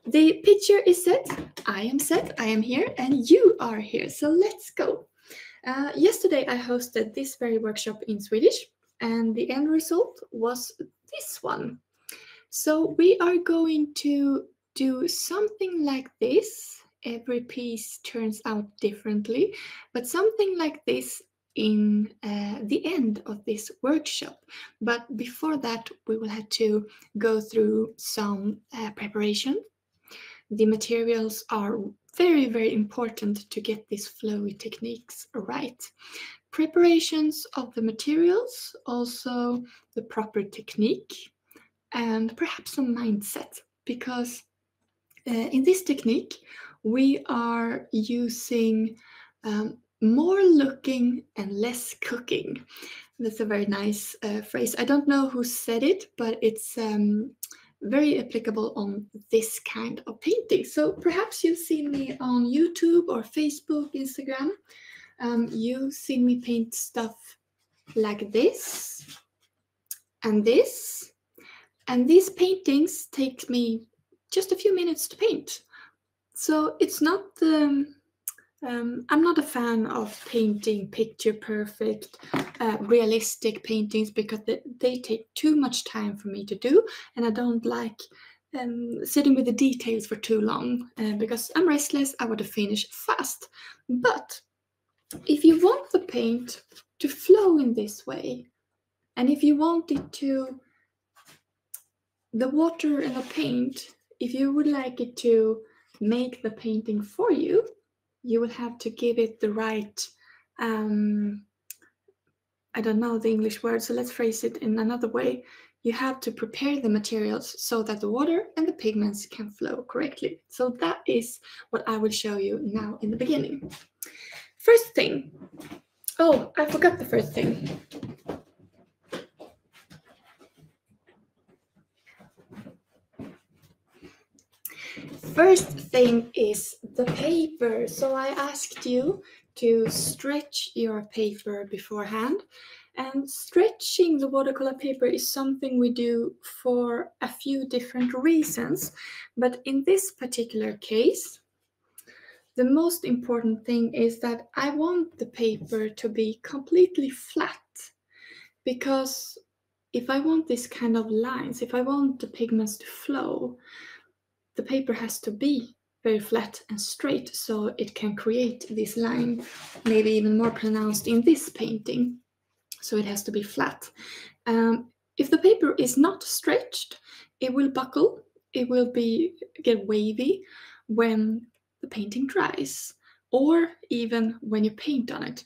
the picture is set, I am here, and you are here. So let's go. Yesterday I hosted this very workshop in Swedish, and the end result was this one. So we are going to do something like this. Every piece turns out differently, but something like this in the end of this workshop. But before that, we will have to go through some preparation. The materials are very, very important to get these flowy techniques right. Preparations of the materials, also the proper technique, and perhaps some mindset, because in this technique we are using more looking and less cooking. That's a very nice phrase. I don't know who said it, but it's very applicable on this kind of painting. So perhaps you've seen me on YouTube or Facebook, Instagram. You've seen me paint stuff like this and this. And these paintings take me just a few minutes to paint. So it's not I'm not a fan of painting picture perfect, realistic paintings, because they take too much time for me to do, and I don't like sitting with the details for too long because I'm restless. I want to finish fast. But if you want the paint to flow in this way, and if you want it to, the water and the paint, if you would like it to make the painting for you, you will have to give it the right, I don't know the English word, so let's phrase it in another way. You have to prepare the materials so that the water and the pigments can flow correctly. So that is what I will show you now in the beginning. First thing, oh, I forgot the first thing. First thing is the paper. So I asked you to stretch your paper beforehand. And stretching the watercolor paper is something we do for a few different reasons. But in this particular case, the most important thing is that I want the paper to be completely flat. Because if I want this kind of lines, if I want the pigments to flow, the paper has to be very flat and straight so it can create this line, maybe even more pronounced in this painting. So it has to be flat. If the paper is not stretched, it will buckle, it will get wavy when the painting dries, or even when you paint on it.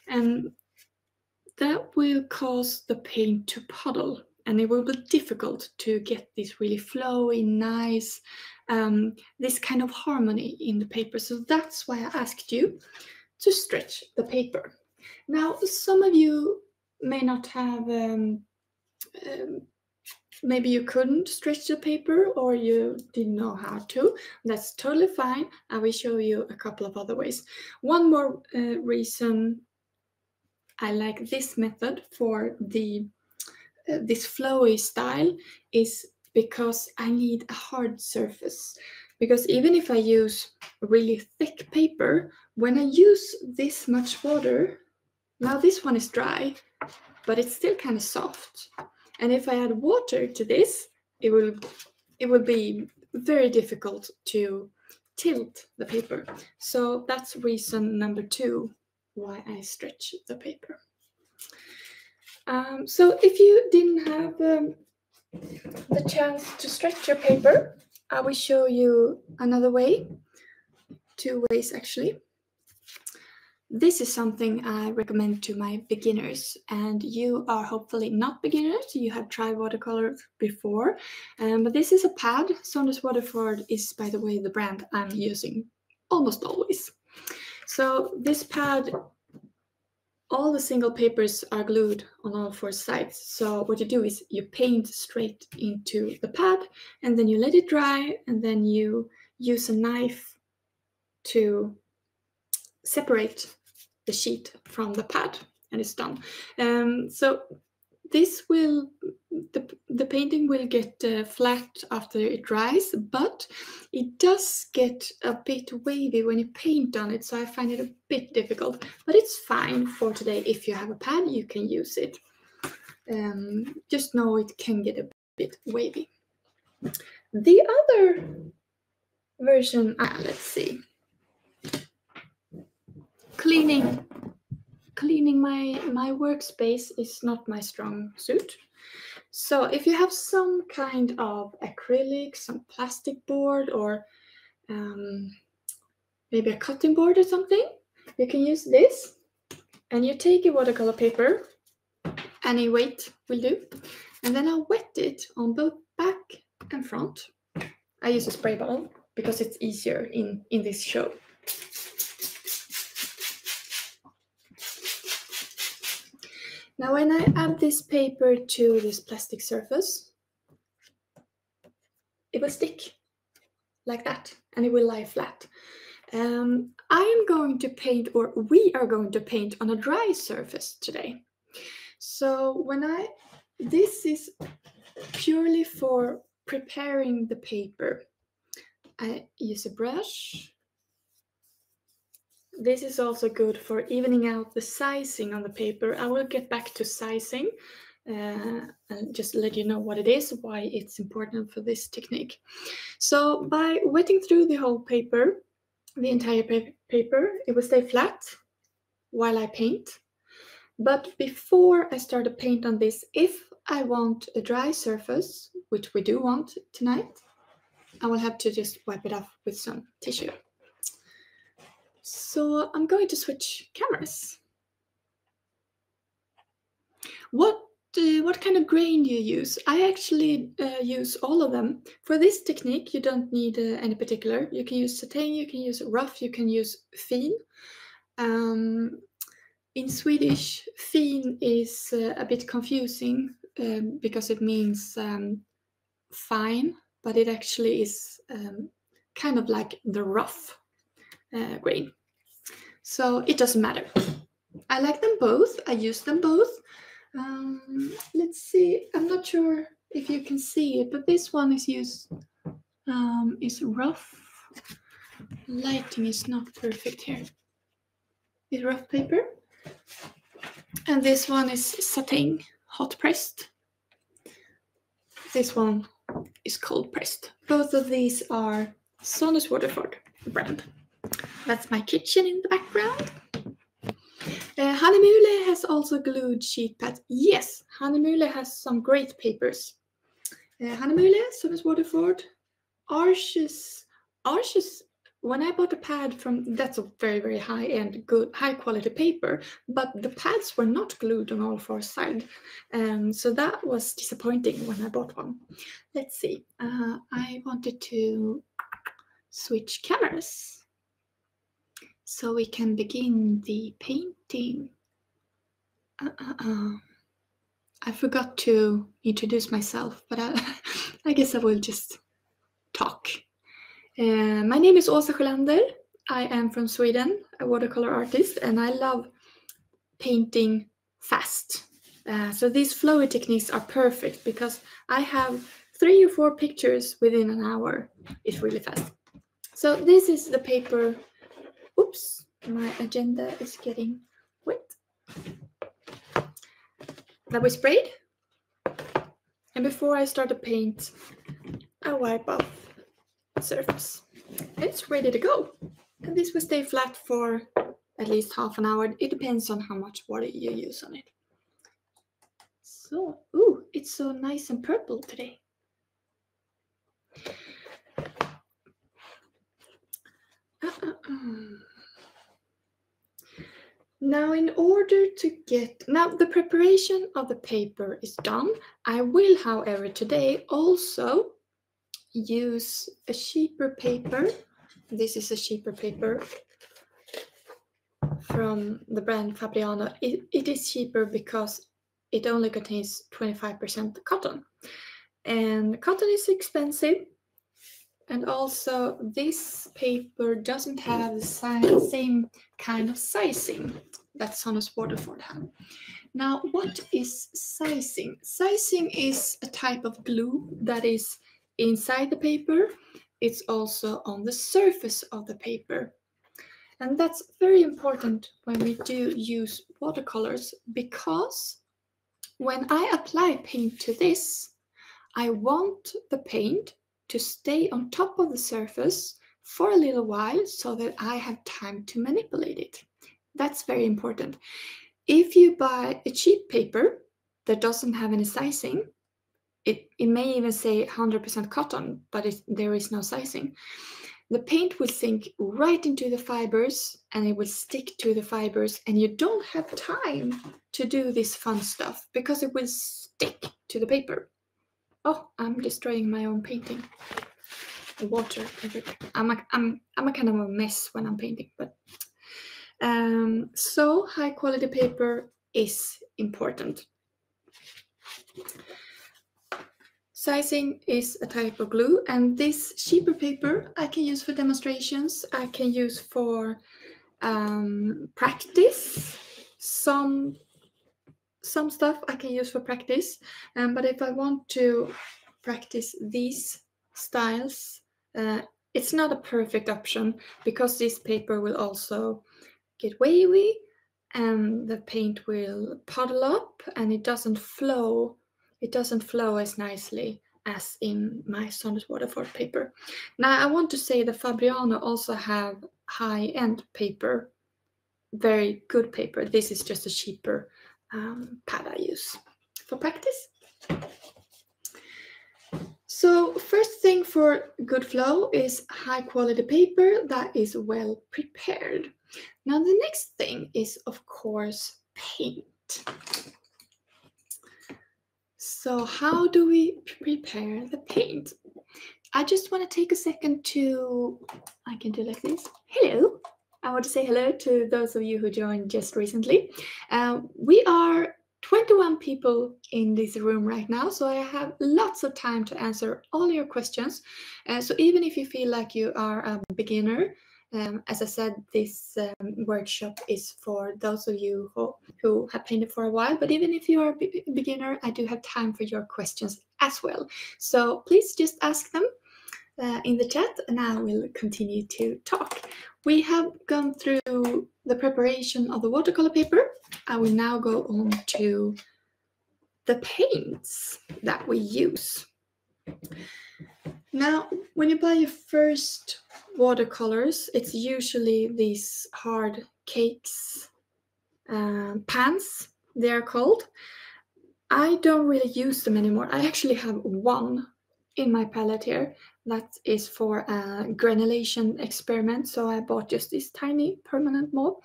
And that will cause the paint to puddle, and it will be difficult to get this really flowy, nice, this kind of harmony in the paper. So that's why I asked you to stretch the paper. Now, some of you may not have, maybe you couldn't stretch the paper, or you didn't know how to. That's totally fine. I will show you a couple of other ways. One more reason I like this method for the this flowy style is because I need a hard surface. Because even if I use really thick paper, when I use this much water, now this one is dry, but it's still kind of soft. And if I add water to this, it will be very difficult to tilt the paper. So that's reason number 2 why I stretch the paper. So if you didn't have the chance to stretch your paper, I will show you another way, 2 ways actually. This is something I recommend to my beginners, and you are hopefully not beginners, you have tried watercolor before, but this is a pad. Saunders Waterford is, by the way, the brand I'm using almost always. So this pad, all the single papers are glued on all 4 sides. So what you do is you paint straight into the pad, and then you let it dry, and then you use a knife to separate the sheet from the pad, and it's done. So this will, the painting will get flat after it dries, but it does get a bit wavy when you paint on it, so I find it a bit difficult, but it's fine for today. If you have a pad, you can use it. Just know it can get a bit wavy. The other version, let's see. Cleaning my workspace is not my strong suit. So if you have some kind of acrylic, some plastic board, or maybe a cutting board or something, you can use this. And you take a watercolor paper, any weight will do, and then I'll wet it on both back and front. I use a spray bottle because it's easier in this show. Now when I add this paper to this plastic surface, it will stick like that and it will lie flat. I am going to paint, or we are going to paint on a dry surface today. So this is purely for preparing the paper. I use a brush. This is also good for evening out the sizing on the paper. I will get back to sizing and just let you know what it is, why it's important for this technique. So by wetting through the whole paper, the entire paper, it will stay flat while I paint. But before I start to paint on this, if I want a dry surface, which we do want tonight, I will have to just wipe it off with some tissue. So I'm going to switch cameras. What kind of grain do you use? I actually use all of them. For this technique, you don't need any particular. You can use satin, you can use rough, you can use fin. In Swedish, fin is a bit confusing because it means fine, but it actually is kind of like the rough grain. So it doesn't matter. I like them both. I use them both. Let's see. I'm not sure if you can see it, but this one is rough. Lighting is not perfect here. It's rough paper. And this one is satin, hot pressed. This one is cold pressed. Both of these are Sonus Waterford brand. That's my kitchen in the background. Hannemule has also glued sheet pads. Yes, Hannemule has some great papers. Hannemule, Sonus Waterford, Arches. When I bought a pad from, that's a very, very high-end, good, high-quality paper, but the pads were not glued on all four sides. So that was disappointing when I bought one. Let's see. I wanted to switch cameras so we can begin the painting. I forgot to introduce myself, but I guess I will just talk. My name is Åsa Sjölander. I am from Sweden, a watercolor artist, and I love painting fast. So these flowy techniques are perfect because I have 3 or 4 pictures within an hour. It's really fast. So this is the paper. Oops, my agenda is getting wet. That we sprayed. And before I start to paint, I wipe off surface. It's ready to go. And this will stay flat for at least half an hour. It depends on how much water you use on it. So, ooh, it's so nice and purple today. Now, in order to the preparation of the paper is done. I will, however, today also use a cheaper paper. This is a cheaper paper from the brand Fabriano. It is cheaper because it only contains 25% cotton. And cotton is expensive. And also this paper doesn't have the same kind of sizing that Sonus Waterford have. Now, what is sizing? Sizing is a type of glue that is inside the paper, it's also on the surface of the paper. And that's very important when we do use watercolors, because when I apply paint to this, I want the paint to stay on top of the surface for a little while so that I have time to manipulate it. That's very important. If you buy a cheap paper that doesn't have any sizing, it may even say 100% cotton, but there is no sizing. The paint will sink right into the fibers and it will stick to the fibers, and you don't have time to do this fun stuff because it will stick to the paper. Oh, I'm destroying my own painting. Water everywhere. I'm a kind of a mess when I'm painting, but so high quality paper is important. Sizing is a type of glue, and this cheaper paper I can use for demonstrations. I can use for practice. Some stuff I can use for practice, but if I want to practice these styles, it's not a perfect option because this paper will also get wavy and the paint will puddle up and it doesn't flow. It doesn't flow as nicely as in my solid waterfall paper. Now I want to say that Fabriano also have high-end paper, very good paper. This is just a cheaper pad I use for practice. So first thing for good flow is high quality paper that is well prepared. Now the next thing is, of course, paint. So how do we prepare the paint? I just want to take a second to, I can do like this. Hello. I want to say hello to those of you who joined just recently. We are 21 people in this room right now, so I have lots of time to answer all your questions. So even if you feel like you are a beginner, as I said, this workshop is for those of you who have painted for a while, but even if you are a beginner, I do have time for your questions as well. So please just ask them in the chat and I will continue to talk. We have gone through the preparation of the watercolor paper. I will now go on to the paints that we use. Now, when you buy your first watercolors, it's usually these hard cakes, pans, they are called. I don't really use them anymore. I actually have one in my palette here that is for a granulation experiment, so I bought just this tiny permanent mold.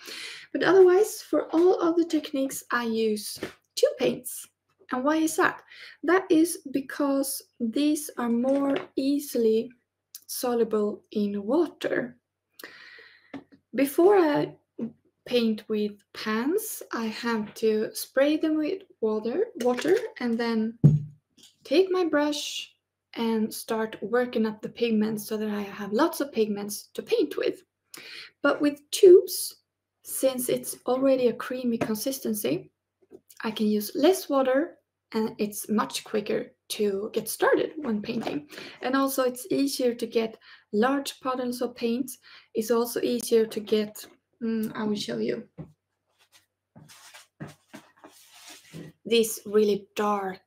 But otherwise, for all other techniques, I use two paints. And why is that? That is because these are more easily soluble in water. Before I paint with pans, I have to spray them with water and then take my brush and start working up the pigments so that I have lots of pigments to paint with. But with tubes, since it's already a creamy consistency, I can use less water and it's much quicker to get started when painting. And also it's easier to get large puddles of paint. It's also easier to get, I will show you, this really dark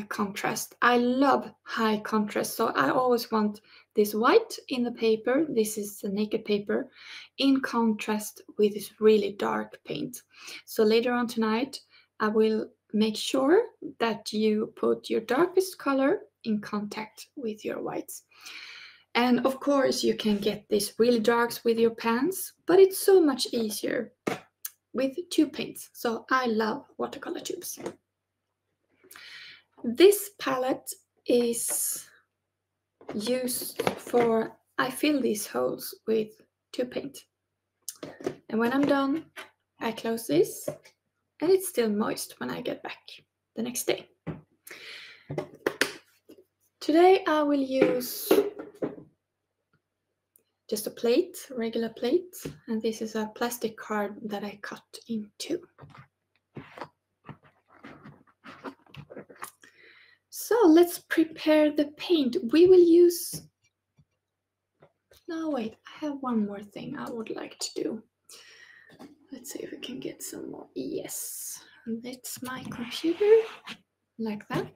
contrast. I love high contrast, so I always want this white in the paper, this is the naked paper, in contrast with this really dark paint. So later on tonight, I will make sure that you put your darkest color in contact with your whites. And of course, you can get these really darks with your pans, but it's so much easier with tube paints. So I love watercolor tubes. This palette is used for, I fill these holes with tube paint. And when I'm done, I close this and it's still moist when I get back the next day. Today I will use just a plate, regular plate, and this is a plastic card that I cut in two. So let's prepare the paint. We will use No, wait, I have one more thing I would like to do. Let's see if we can get some more. Yes, that's my computer, like that.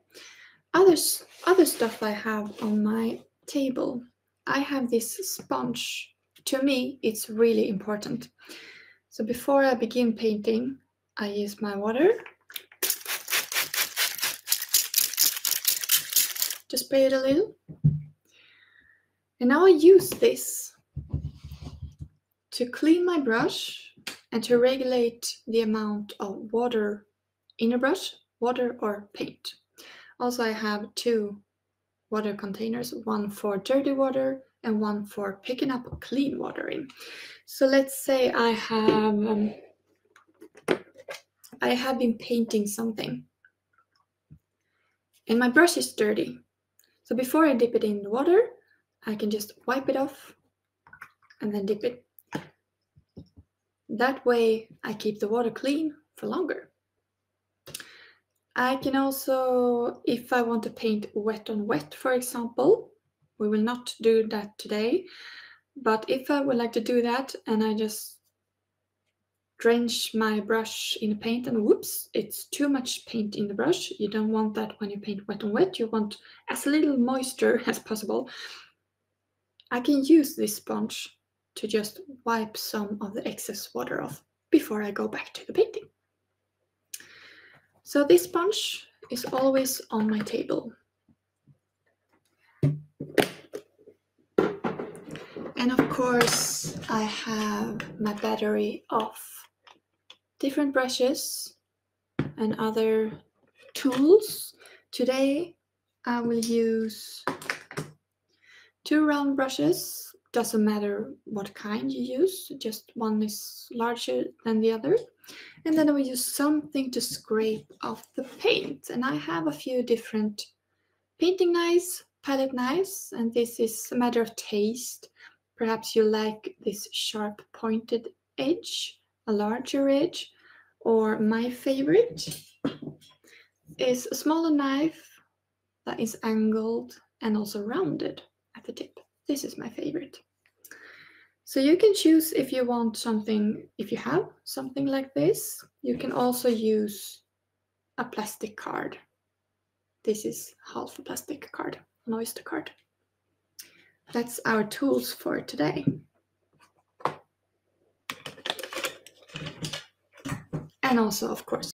Other stuff I have on my table. I have this sponge. To me, it's really important. So before I begin painting, I use my water to spray it a little. And now I use this to clean my brush and to regulate the amount of water in a brush, water or paint. Also, I have 2 water containers, one for dirty water and one for picking up clean water in. So let's say I have been painting something and my brush is dirty. So before I dip it in the water, I can just wipe it off and then dip it. That way I keep the water clean for longer. I can also, if I want to paint wet on wet, for example, we will not do that today, but if I would like to do that and I just drench my brush in paint and whoops, it's too much paint in the brush. You don't want that when you paint wet on wet. You want as little moisture as possible. I can use this sponge to just wipe some of the excess water off before I go back to the painting. So this sponge is always on my table. And of course, I have my battery of different brushes and other tools. Today, I will use 2 round brushes. Doesn't matter what kind you use, just one is larger than the other. And then I will use something to scrape off the paint. And I have a few different painting knives, palette knives, and this is a matter of taste. Perhaps you like this sharp pointed edge, a larger edge, or my favorite is a smaller knife that is angled and also rounded at the tip. This is my favorite. So you can choose if you want something, if you have something like this. You can also use a plastic card. This is half a plastic card, an oyster card. That's our tools for today. And also, of course,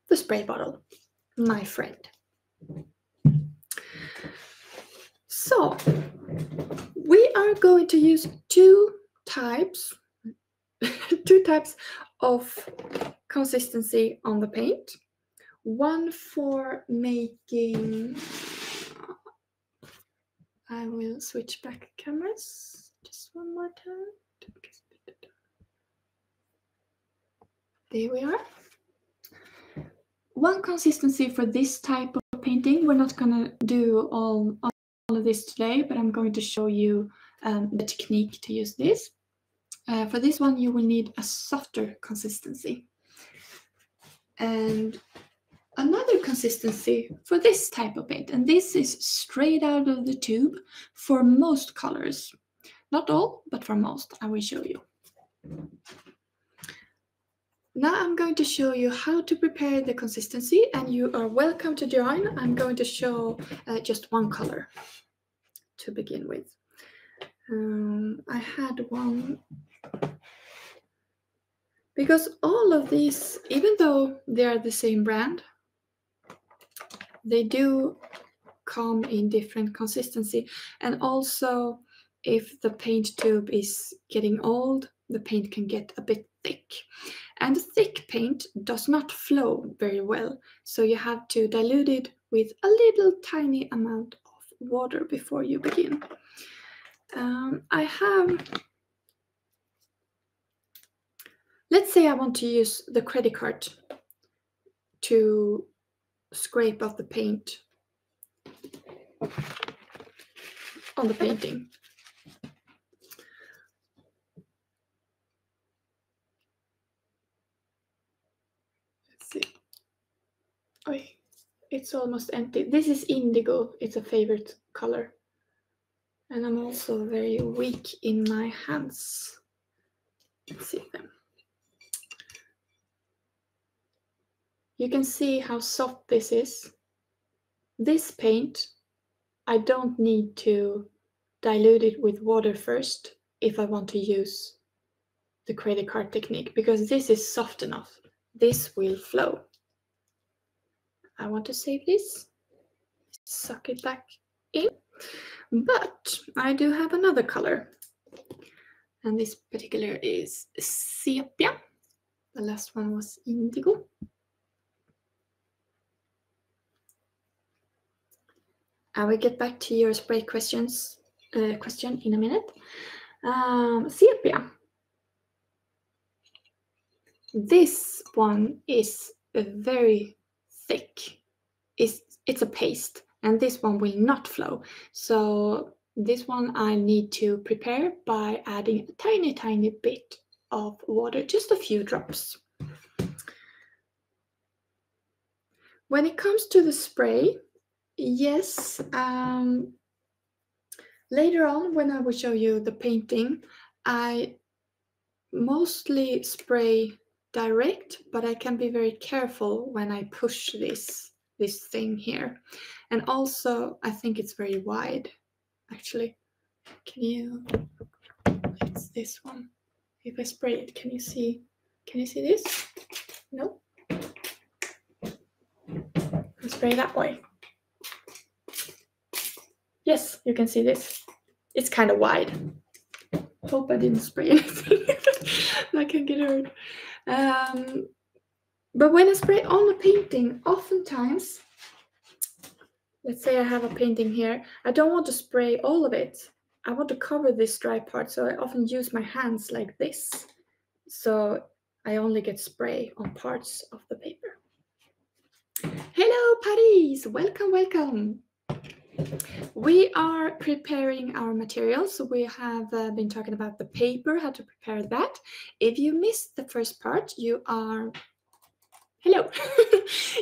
the spray bottle, my friend. So, we are going to use 2 types of consistency on the paint. One for making, I will switch back cameras just one more time. There we are. One consistency for this type of painting. We're not going to do all of this today, but I'm going to show you the technique to use this. For this one, you will need a softer consistency. And another consistency for this type of paint, and this is straight out of the tube for most colors. Not all, but for most, I will show you. Now I'm going to show you how to prepare the consistency, and you are welcome to join. I'm going to show just one color to begin with. I had one, because all of these, even though they are the same brand, they do come in different consistency. And also, if the paint tube is getting old, the paint can get a bit thick. And thick paint does not flow very well, so you have to dilute it with a little tiny amount of water before you begin. Let's say I want to use the credit card to scrape off the paint on the painting. Let's see. Oh, it's almost empty. This is indigo. It's a favorite color. And I'm also very weak in my hands. Let's see them. You can see how soft this is. This paint, I don't need to dilute it with water first if I want to use the credit card technique, because this is soft enough. This will flow. I want to save this, suck it back in, but I do have another color, and this particular is Sepia. The last one was indigo. I will get back to your spray question in a minute. Sepia. This one is very thick. It's a paste, and this one will not flow. So this one I need to prepare by adding a tiny, tiny bit of water, just a few drops. When it comes to the spray, yes, later on when I will show you the painting, I mostly spray direct, but I can be very careful when I push this thing here. And also, I think it's very wide, actually. It's this one. If I spray it, can you see this? No? I spray that way. Yes, you can see this. It's kind of wide. Hope I didn't spray anything. I can get hurt. But when I spray on a painting, oftentimes, let's say I have a painting here, I don't want to spray all of it. I want to cover this dry part, so I often use my hands like this. So I only get spray on parts of the paper. Hello, Paris! Welcome, welcome! We are preparing our materials. We have been talking about the paper, how to prepare that. If you missed the first part, you are... Hello!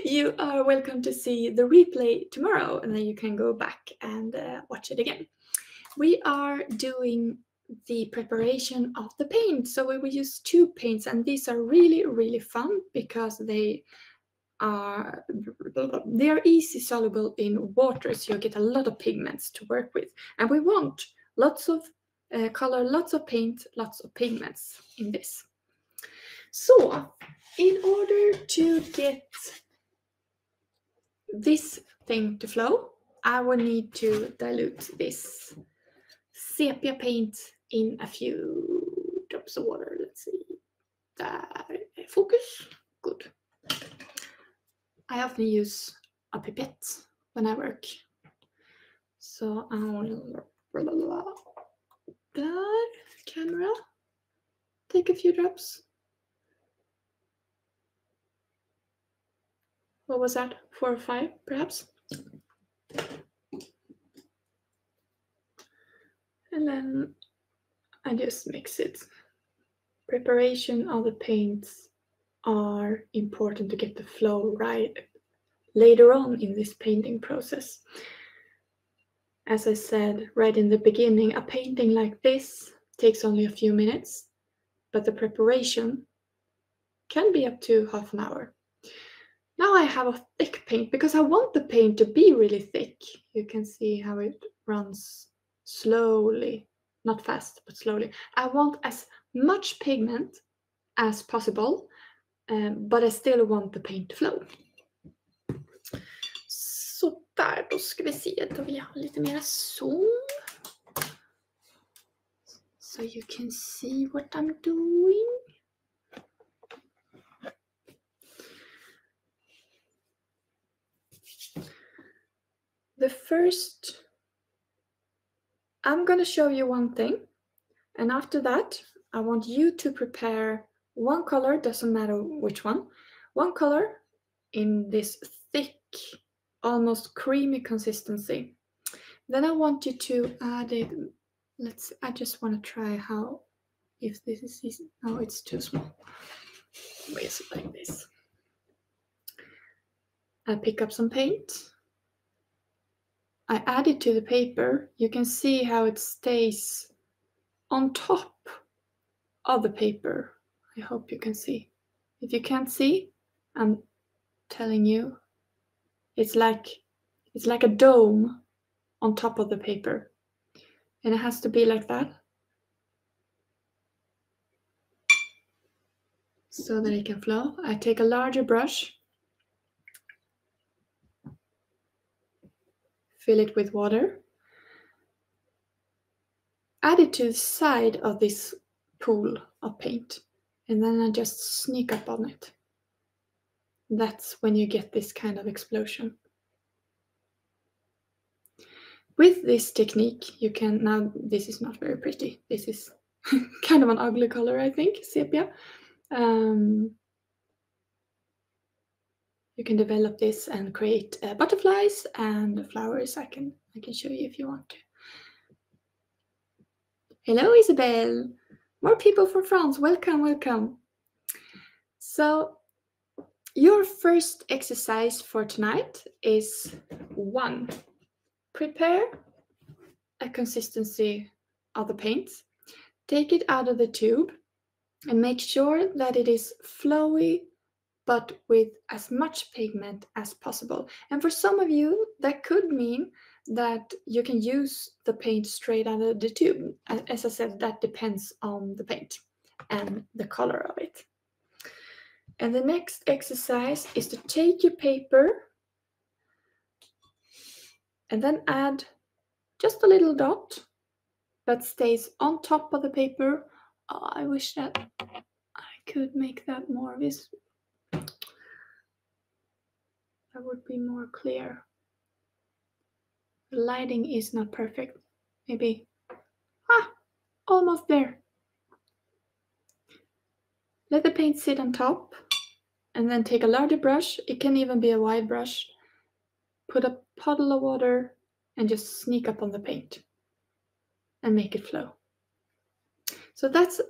You are welcome to see the replay tomorrow, and then you can go back and watch it again. We are doing the preparation of the paint. So we will use 2 paints, and these are really, really fun because they are easy soluble in water, so you get a lot of pigments to work with. And we want lots of color, lots of paint, lots of pigments in this. So in order to get this thing to flow, I will need to dilute this sepia paint in a few drops of water. Let's see. Focus. Good. I often use a pipette when I work. So I will there, camera, take a few drops. What was that? 4 or 5, perhaps? And then I just mix it. Preparation of the paints are important to get the flow right later on in this painting process. As I said right in the beginning, a painting like this takes only a few minutes, but the preparation can be up to half an hour. Now I have a thick paint because I want the paint to be really thick. You can see how it runs slowly, not fast, but slowly. I want as much pigment as possible, but I still want the paint to flow. Så där, då ska vi se. Då vill jag ha lite mera zoom. So you can see what I'm doing. The first, I'm going to show you one thing. And after that, I want you to prepare one color, doesn't matter which one color in this thick, almost creamy consistency. Then I want you to add it. I just want to try if this is easy. No, it's too small. Wait, like this. I pick up some paint. I add it to the paper, you can see how it stays on top of the paper. I hope you can see. If you can't see, I'm telling you, it's like a dome on top of the paper. And it has to be like that, so that it can flow. I take a larger brush, fill it with water, add it to the side of this pool of paint, and then I just sneak up on it. That's when you get this kind of explosion. With this technique, you can, now this is not very pretty. This is kind of an ugly color, I think, sepia. You can develop this and create butterflies and flowers. I can show you if you want to. Hello, Isabel. More people from France. Welcome, welcome. So your first exercise for tonight is 1. Prepare a consistency of the paint. Take it out of the tube and make sure that it is flowy but with as much pigment as possible. And for some of you, that could mean that you can use the paint straight out of the tube. As I said, that depends on the paint and the color of it. And the next exercise is to take your paper and then add just a little dot that stays on top of the paper. Oh, I wish that I could make that more visible. That would be more clear. The lighting is not perfect. Maybe, almost there. Let the paint sit on top and then take a larger brush. It can even be a wide brush. Put a puddle of water and just sneak up on the paint and make it flow. So that's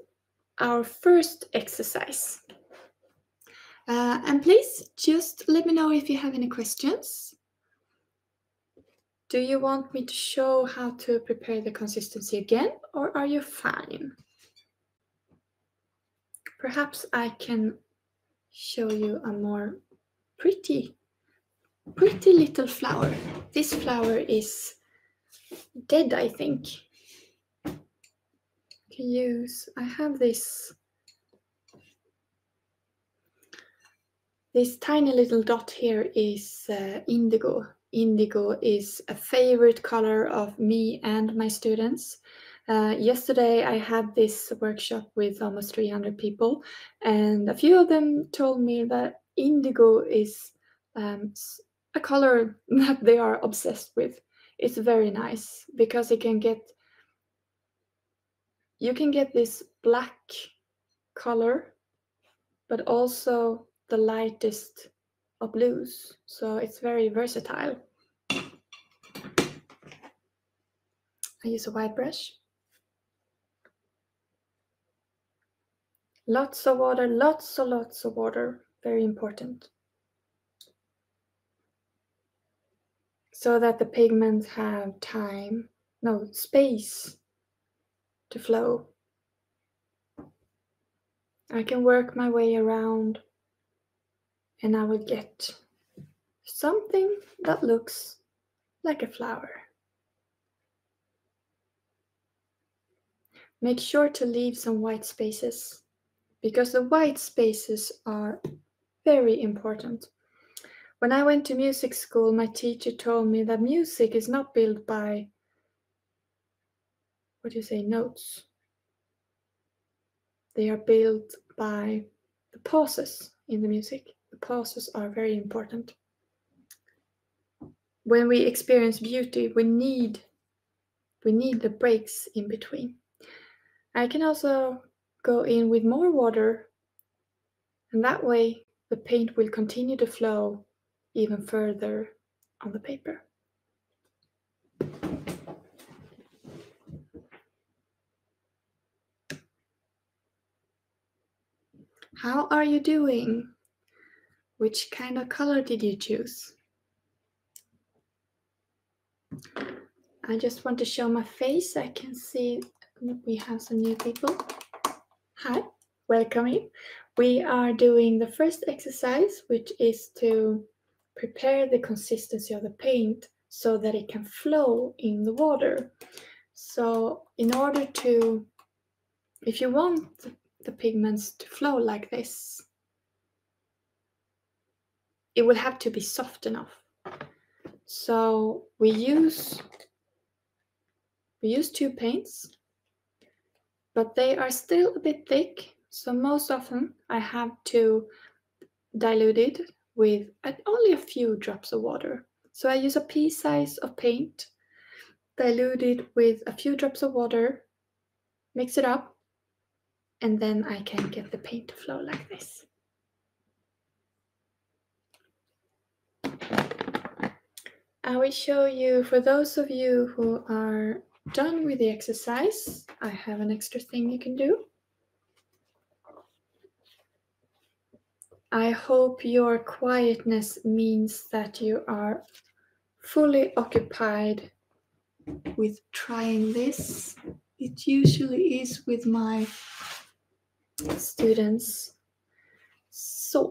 our first exercise. And please just let me know if you have any questions. Do you want me to show how to prepare the consistency again, or are you fine? Perhaps I can show you a more pretty little flower. This flower is dead, I think. I have this tiny little dot here is indigo. Indigo is a favorite color of me and my students. Yesterday I had this workshop with almost 300 people, and a few of them told me that indigo is a color that they are obsessed with. It's very nice because you can get this black color, but also the lightest of blues. So it's very versatile. I use a white brush. Lots of water, lots of water. Very important. So that the pigments have space to flow. I can work my way around and I will get something that looks like a flower. Make sure to leave some white spaces, because the white spaces are very important. When I went to music school, my teacher told me that music is not built by, notes. They are built by the pauses in the music. The pauses are very important. When we experience beauty, we need the breaks in between. I can also go in with more water, and that way the paint will continue to flow even further on the paper. How are you doing? Which kind of color did you choose? I just want to show my face. I can see we have some new people. Hi, welcome in. We are doing the first exercise, which is to prepare the consistency of the paint so that it can flow in the water. So in order to, if you want the pigments to flow like this, it will have to be soft enough. So we use 2 paints, but they are still a bit thick. So most often I have to dilute it with only a few drops of water. So I use a pea size of paint, dilute it with a few drops of water, mix it up, and then I can get the paint to flow like this. I will show you, for those of you who are done with the exercise, I have an extra thing you can do. I hope your quietness means that you are fully occupied with trying this. It usually is with my students. So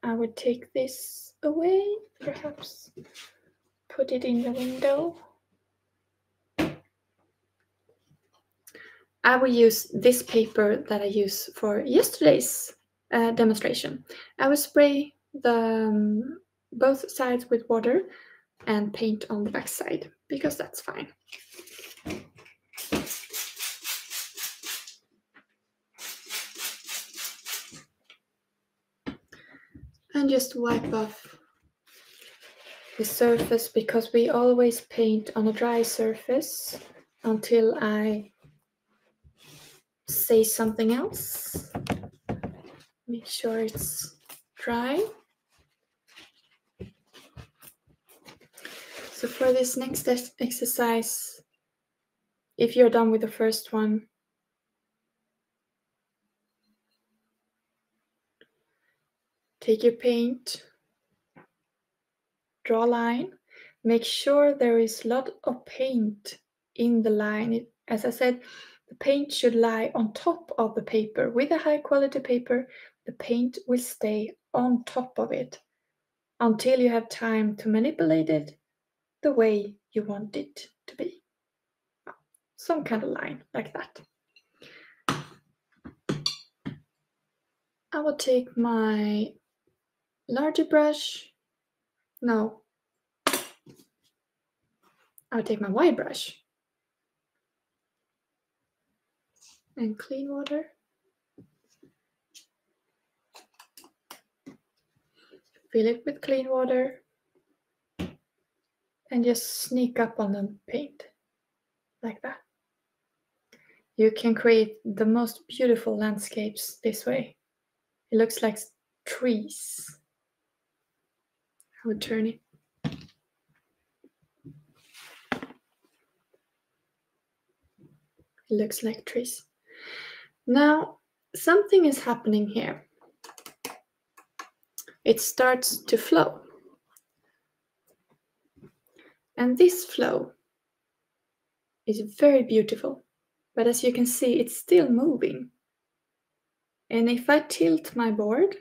I would take this away, perhaps put it in the window. I will use this paper that I used for yesterday's demonstration. I will spray the both sides with water and paint on the back side, because that's fine. And just wipe off the surface, because we always paint on a dry surface until I say something else. Make sure it's dry. So for this next exercise, if you're done with the first one, take your paint, draw a line, make sure there is a lot of paint in the line. As I said, the paint should lie on top of the paper. With a high quality paper, the paint will stay on top of it until you have time to manipulate it the way you want it to be. Some kind of line like that. I will take my larger brush. No. I'll take my wide brush and clean water. Fill it with clean water and just sneak up on the paint like that. You can create the most beautiful landscapes this way. It looks like trees. I would turn it. It looks like trees. Now, something is happening here. It starts to flow. And this flow is very beautiful. But as you can see, it's still moving. And if I tilt my board,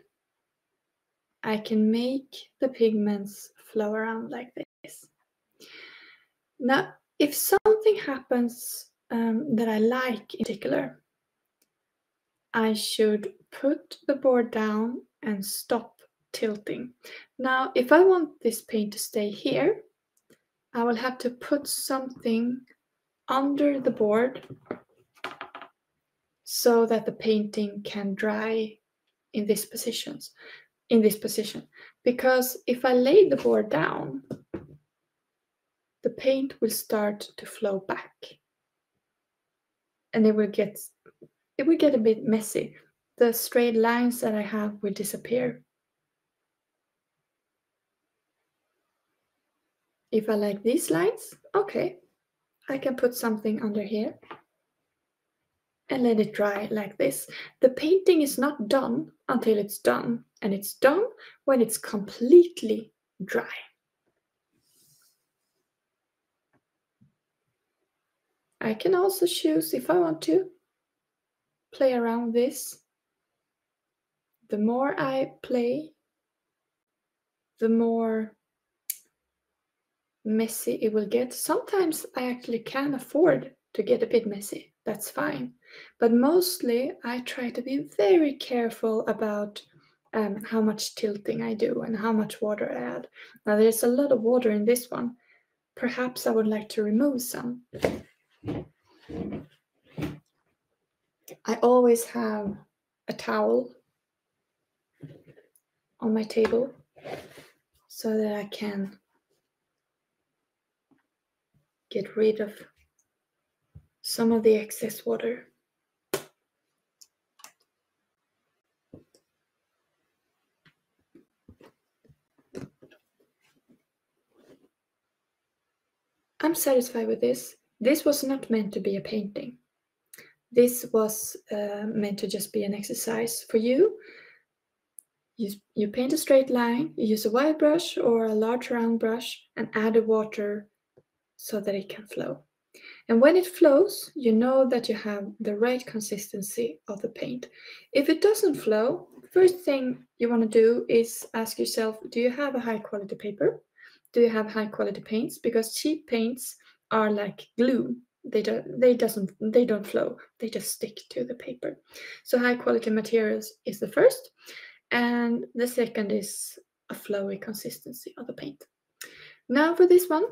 I can make the pigments flow around like this. Now, if something happens that I like in particular, I should put the board down and stop tilting. Now, if I want this paint to stay here, I will have to put something under the board so that the painting can dry in this position. Because if I lay the board down, the paint will start to flow back. And it will get a bit messy. The straight lines that I have will disappear. If I like these lines, okay, I can put something under here and let it dry like this. The painting is not done until it's done, and it's done when it's completely dry. I can also choose if I want to play around this. The more I play, the more messy it will get. Sometimes I actually can afford to get a bit messy. That's fine. But mostly I try to be very careful about how much tilting I do and how much water I add. Now there's a lot of water in this one. Perhaps I would like to remove some. I always have a towel on my table so that I can get rid of some of the excess water. I'm satisfied with this. This was not meant to be a painting. This was meant to just be an exercise for you. You paint a straight line, you use a wide brush or a large round brush and add the water so that it can flow. And when it flows, you know that you have the right consistency of the paint. If it doesn't flow, first thing you want to do is ask yourself, do you have a high quality paper? Do you have high quality paints? Because cheap paints are like glue. They don't flow. They just stick to the paper. So high quality materials is the first. And the second is a flowy consistency of the paint. Now for this one,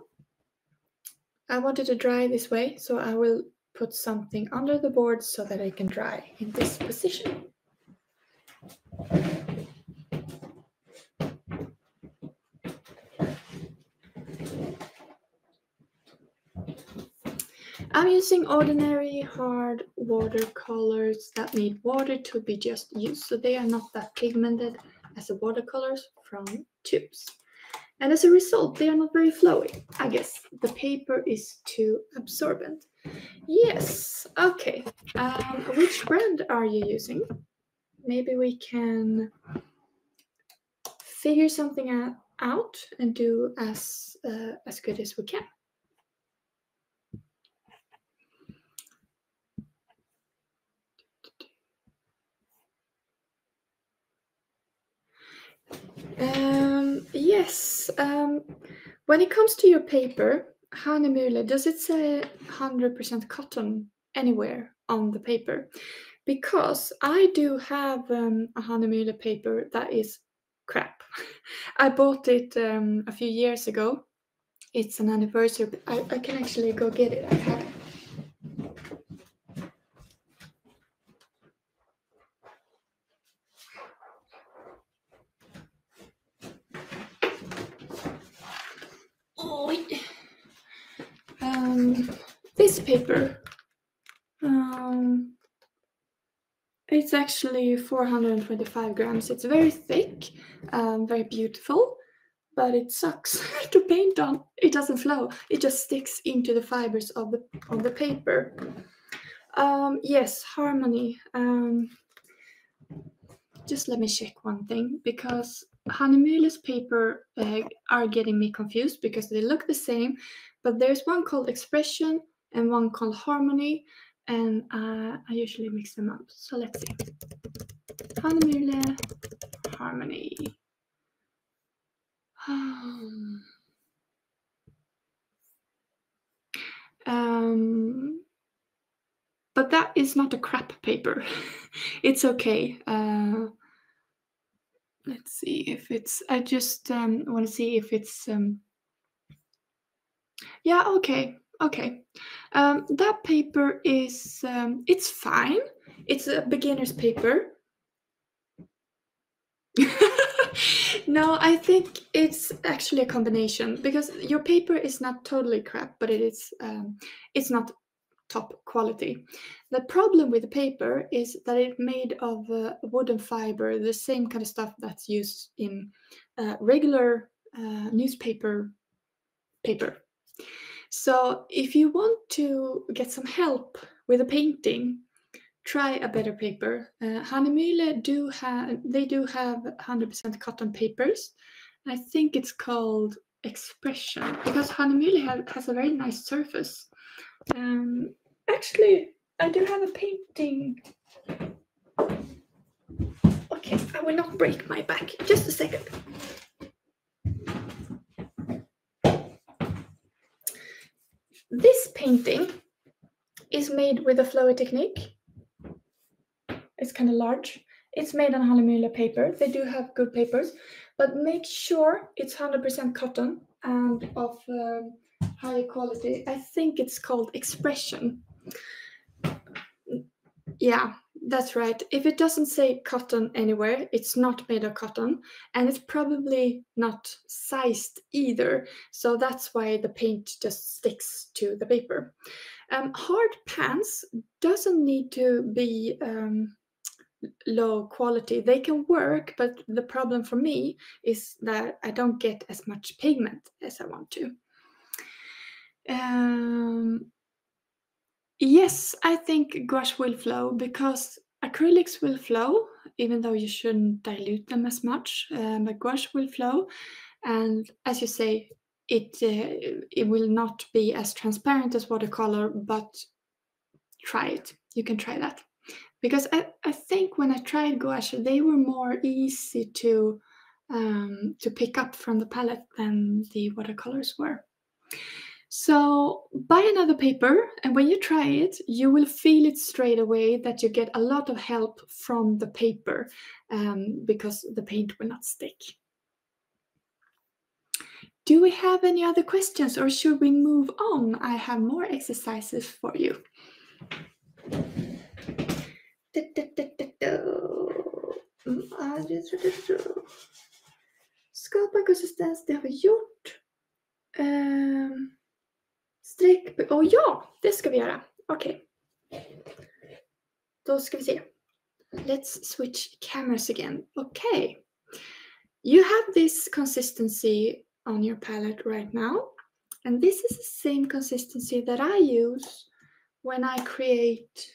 I wanted to dry this way, so I will put something under the board so that I can dry in this position. I'm using ordinary hard watercolors that need water to be just used, so they are not that pigmented as the watercolors from tubes. And as a result, they are not very flowy. I guess the paper is too absorbent. Yes, okay. Which brand are you using? Maybe we can figure something out and do as good as we can. Yes. When it comes to your paper, Hahnemühle, does it say 100% cotton anywhere on the paper? Because I do have a Hahnemühle paper that is crap. I bought it a few years ago. It's an anniversary. I can actually go get it. I have it. This paper, it's actually 425 grams. It's very thick, very beautiful, but it sucks to paint on. It doesn't flow. It just sticks into the fibers of the paper. Yes, harmony. Just let me check one thing, because Hahnemühle's paper are getting me confused because they look the same, but there's one called Expression and one called Harmony, and I usually mix them up. So let's see. Hahnemühle, Harmony. But that is not a crap paper. It's okay. Let's see if it's. I just want to see if it's. Yeah. Okay. Okay. That paper is. It's fine. It's a beginner's paper. No, I think it's actually a combination, because your paper is not totally crap, but it's not top quality. The problem with the paper is that it's made of wooden fiber, the same kind of stuff that's used in regular newspaper paper. So if you want to get some help with a painting, try a better paper. Hahnemühle do have 100% cotton papers. I think it's called Expression, because Hahnemühle has a very nice surface. Actually, I do have a painting. Okay, I will not break my back. Just a second. This painting is made with a flowy technique. It's kind of large. It's made on Hallemüller paper. They do have good papers, but make sure it's 100% cotton and of higher quality. I think it's called Expression. Yeah, that's right. If it doesn't say cotton anywhere, it's not made of cotton, and it's probably not sized either. So that's why the paint just sticks to the paper. Hard pans doesn't need to be low quality. They can work, but the problem for me is that I don't get as much pigment as I want to. Yes, I think gouache will flow because acrylics will flow, even though you shouldn't dilute them as much. But gouache will flow, and as you say, it will not be as transparent as watercolor. But try it. You can try that because I think when I tried gouache, they were more easy to pick up from the palette than the watercolors were. So buy another paper, and when you try it, you will feel it straight away that you get a lot of help from the paper because the paint will not stick. Do we have any other questions, or should we move on? I have more exercises for you. Skapa konsistens, det har vi gjort. Streck... ja, det ska vi göra. Okej. Då ska vi se. Let's switch cameras again. Okay. You have this consistency on your palette right now. And this is the same consistency that I use when I create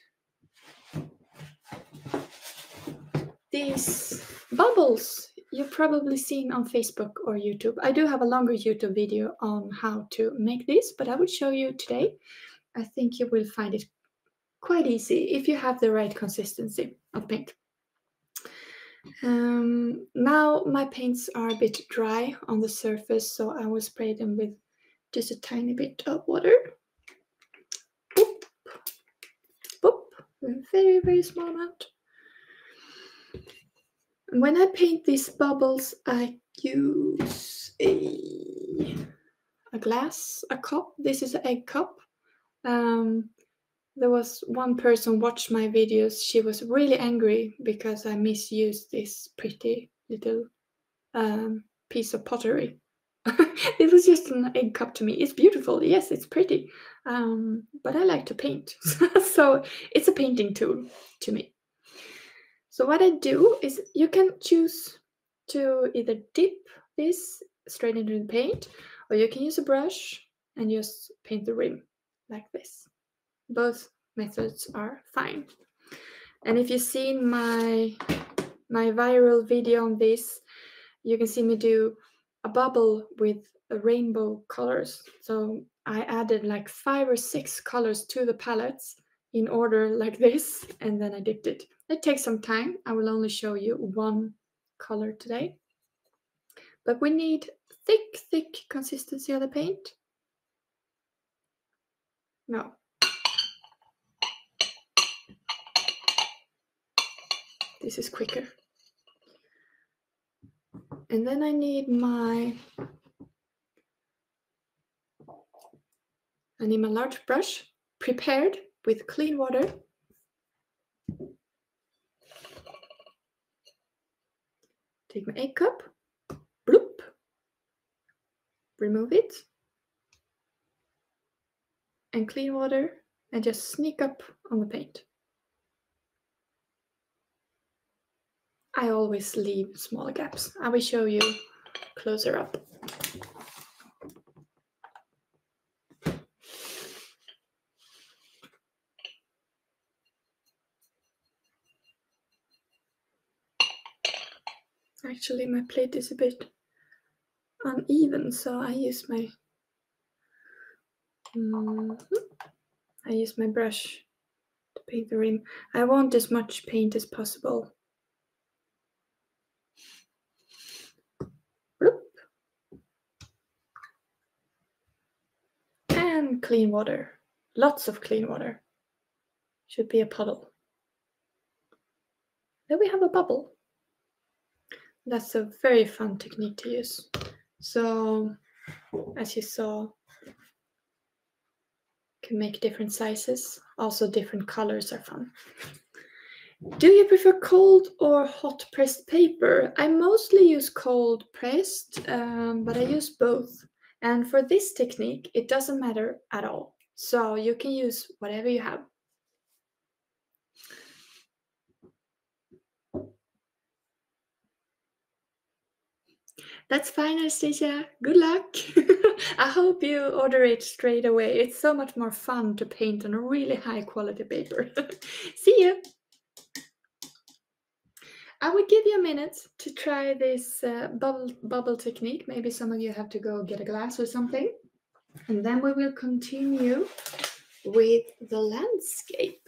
these bubbles you've probably seen on Facebook or YouTube. I do have a longer YouTube video on how to make this, but I will show you today. I think you will find it quite easy if you have the right consistency of paint. Now my paints are a bit dry on the surface, so I will spray them with just a tiny bit of water. Boop. Boop. A very, very small amount. When I paint these bubbles, I use a glass, a cup. This is an egg cup. There was one person watched my videos. She was really angry because I misused this pretty little piece of pottery. It was just an egg cup to me. It's beautiful. Yes, it's pretty. But I like to paint. So it's a painting tool to me. So what I do is you can choose to either dip this straight into the paint, or you can use a brush and just paint the rim like this. Both methods are fine. And if you've seen my viral video on this, you can see me do a bubble with rainbow colors. So I added like 5 or 6 colors to the palettes in order like this, and then I dipped it. It takes some time. I will only show you one color today. But we need thick consistency of the paint. No. This is quicker. And then I need my large brush prepared with clean water. Take my egg cup, bloop, remove it, and clean water, and just sneak up on the paint. I always leave small gaps. I will show you closer up. Actually, my plate is a bit uneven, so I use my... I use my brush to paint the rim. I want as much paint as possible. Bloop. And clean water. Lots of clean water. Should be a puddle. Then we have a bubble. That's a very fun technique to use. So, as you saw, you can make different sizes. Also, different colors are fun. Do you prefer cold or hot pressed paper? I mostly use cold pressed, but I use both. And for this technique, it doesn't matter at all. So you can use whatever you have. That's fine, Anastasia. Good luck. I hope you order it straight away. It's so much more fun to paint on a really high quality paper. See you. I will give you a minute to try this bubble technique. Maybe some of you have to go get a glass or something. And then we will continue with the landscape.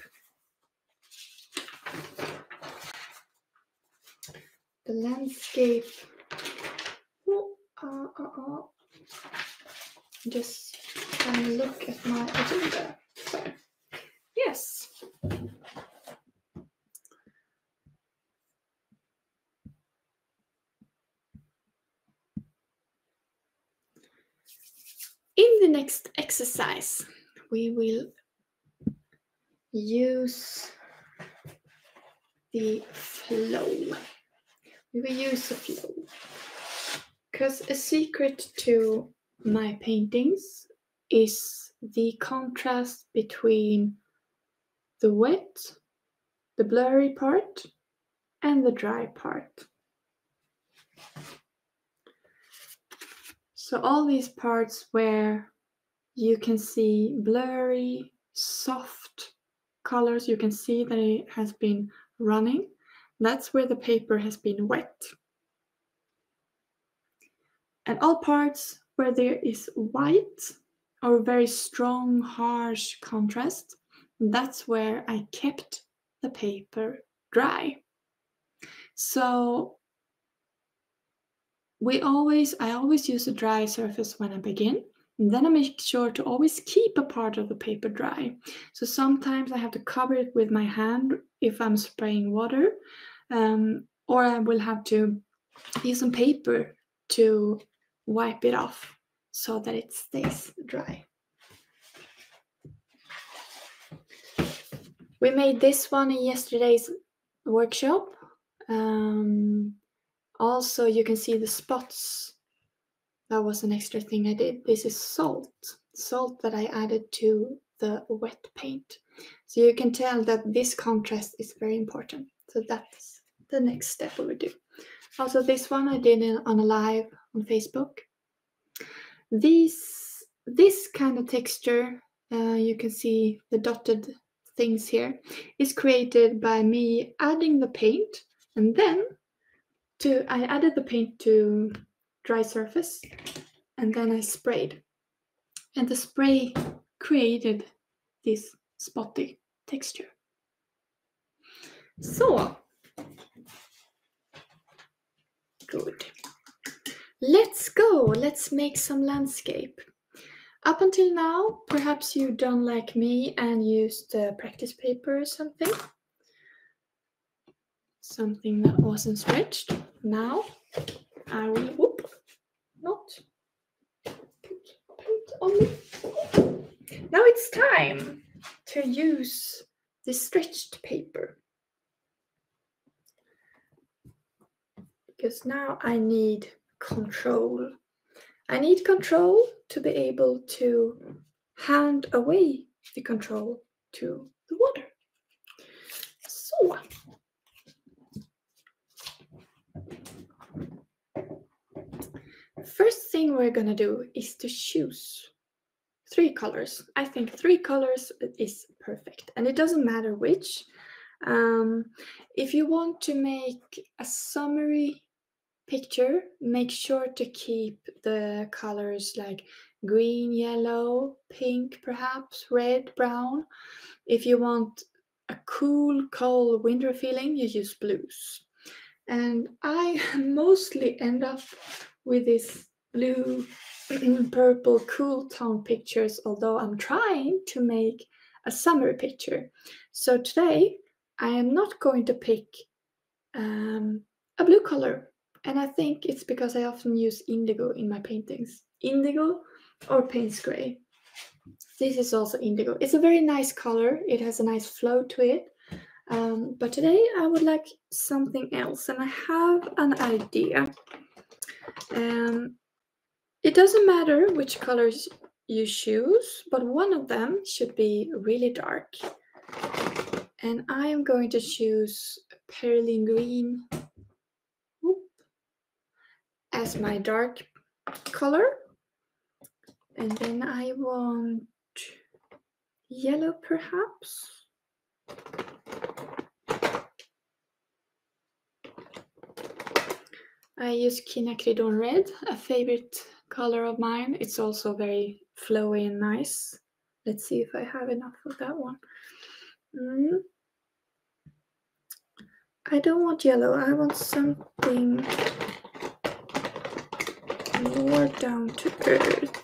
The landscape. Just trying to look at my agenda. Yes. In the next exercise, we will use the flow. We will use the flow. Because a secret to my paintings is the contrast between the wet, the blurry part, and the dry part. So all these parts where you can see blurry, soft colors, you can see that it has been running. That's where the paper has been wet. And all parts where there is white or very strong, harsh contrast, that's where I kept the paper dry. So I always use a dry surface when I begin, and then I make sure to always keep a part of the paper dry. So sometimes I have to cover it with my hand if I'm spraying water, or I will have to use some paper to wipe it off so that it stays dry. We made this one in yesterday's workshop. Also, you can see the spots. That was an extra thing I did. This is salt that I added to the wet paint. So you can tell that this contrast is very important. So that's the next step we will do. Also, this one I did on a live on Facebook. This kind of texture, you can see the dotted things here, is created by me adding the paint, and then I added the paint to dry surface, and then I sprayed. And the spray created this spotty texture. So, good. Let's go. Let's make some landscape. Up until now, perhaps you've done like me and used practice paper or something. Something that wasn't stretched. Now, I will, not put paint on me. Now it's time to use the stretched paper. Because now I need control. I need control to be able to hand away the control to the water. So, first thing we're gonna do is to choose 3 colors. I think 3 colors is perfect, and it doesn't matter which. If you want to make a summary picture, make sure to keep the colors like green, yellow, pink perhaps, red, brown. If you want a cool, cold winter feeling, you use blues. And I mostly end up with this blue, purple, cool tone pictures, although I'm trying to make a summer picture. So today I am not going to pick a blue color. And I think it's because I often use indigo in my paintings. Indigo or Payne's gray. This is also indigo. It's a very nice color. It has a nice flow to it. But today I would like something else, and I have an idea. It doesn't matter which colors you choose, but one of them should be really dark. And I am going to choose perylene green as my dark color. And then I want yellow perhaps. I use Quinacridone Red, a favorite color of mine. It's also very flowy and nice. Let's see if I have enough of that one. I don't want yellow. I want something more down to earth.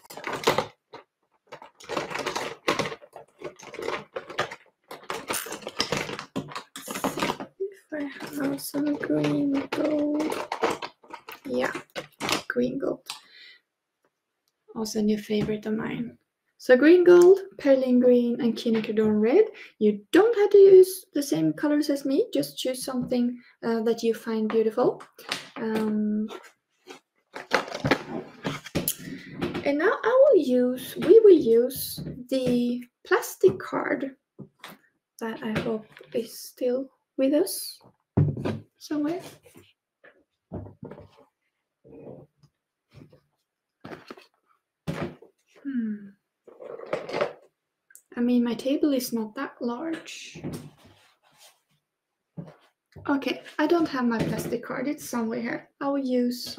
If I have some green gold. Yeah, green gold. Also a new favorite of mine. So green gold, perylene green, and Quinacridone Red. You don't have to use the same colors as me. Just choose something that you find beautiful. And now we will use the plastic card that I hope is still with us somewhere. I mean, my table is not that large. Okay, I don't have my plastic card. It's somewhere here. I will use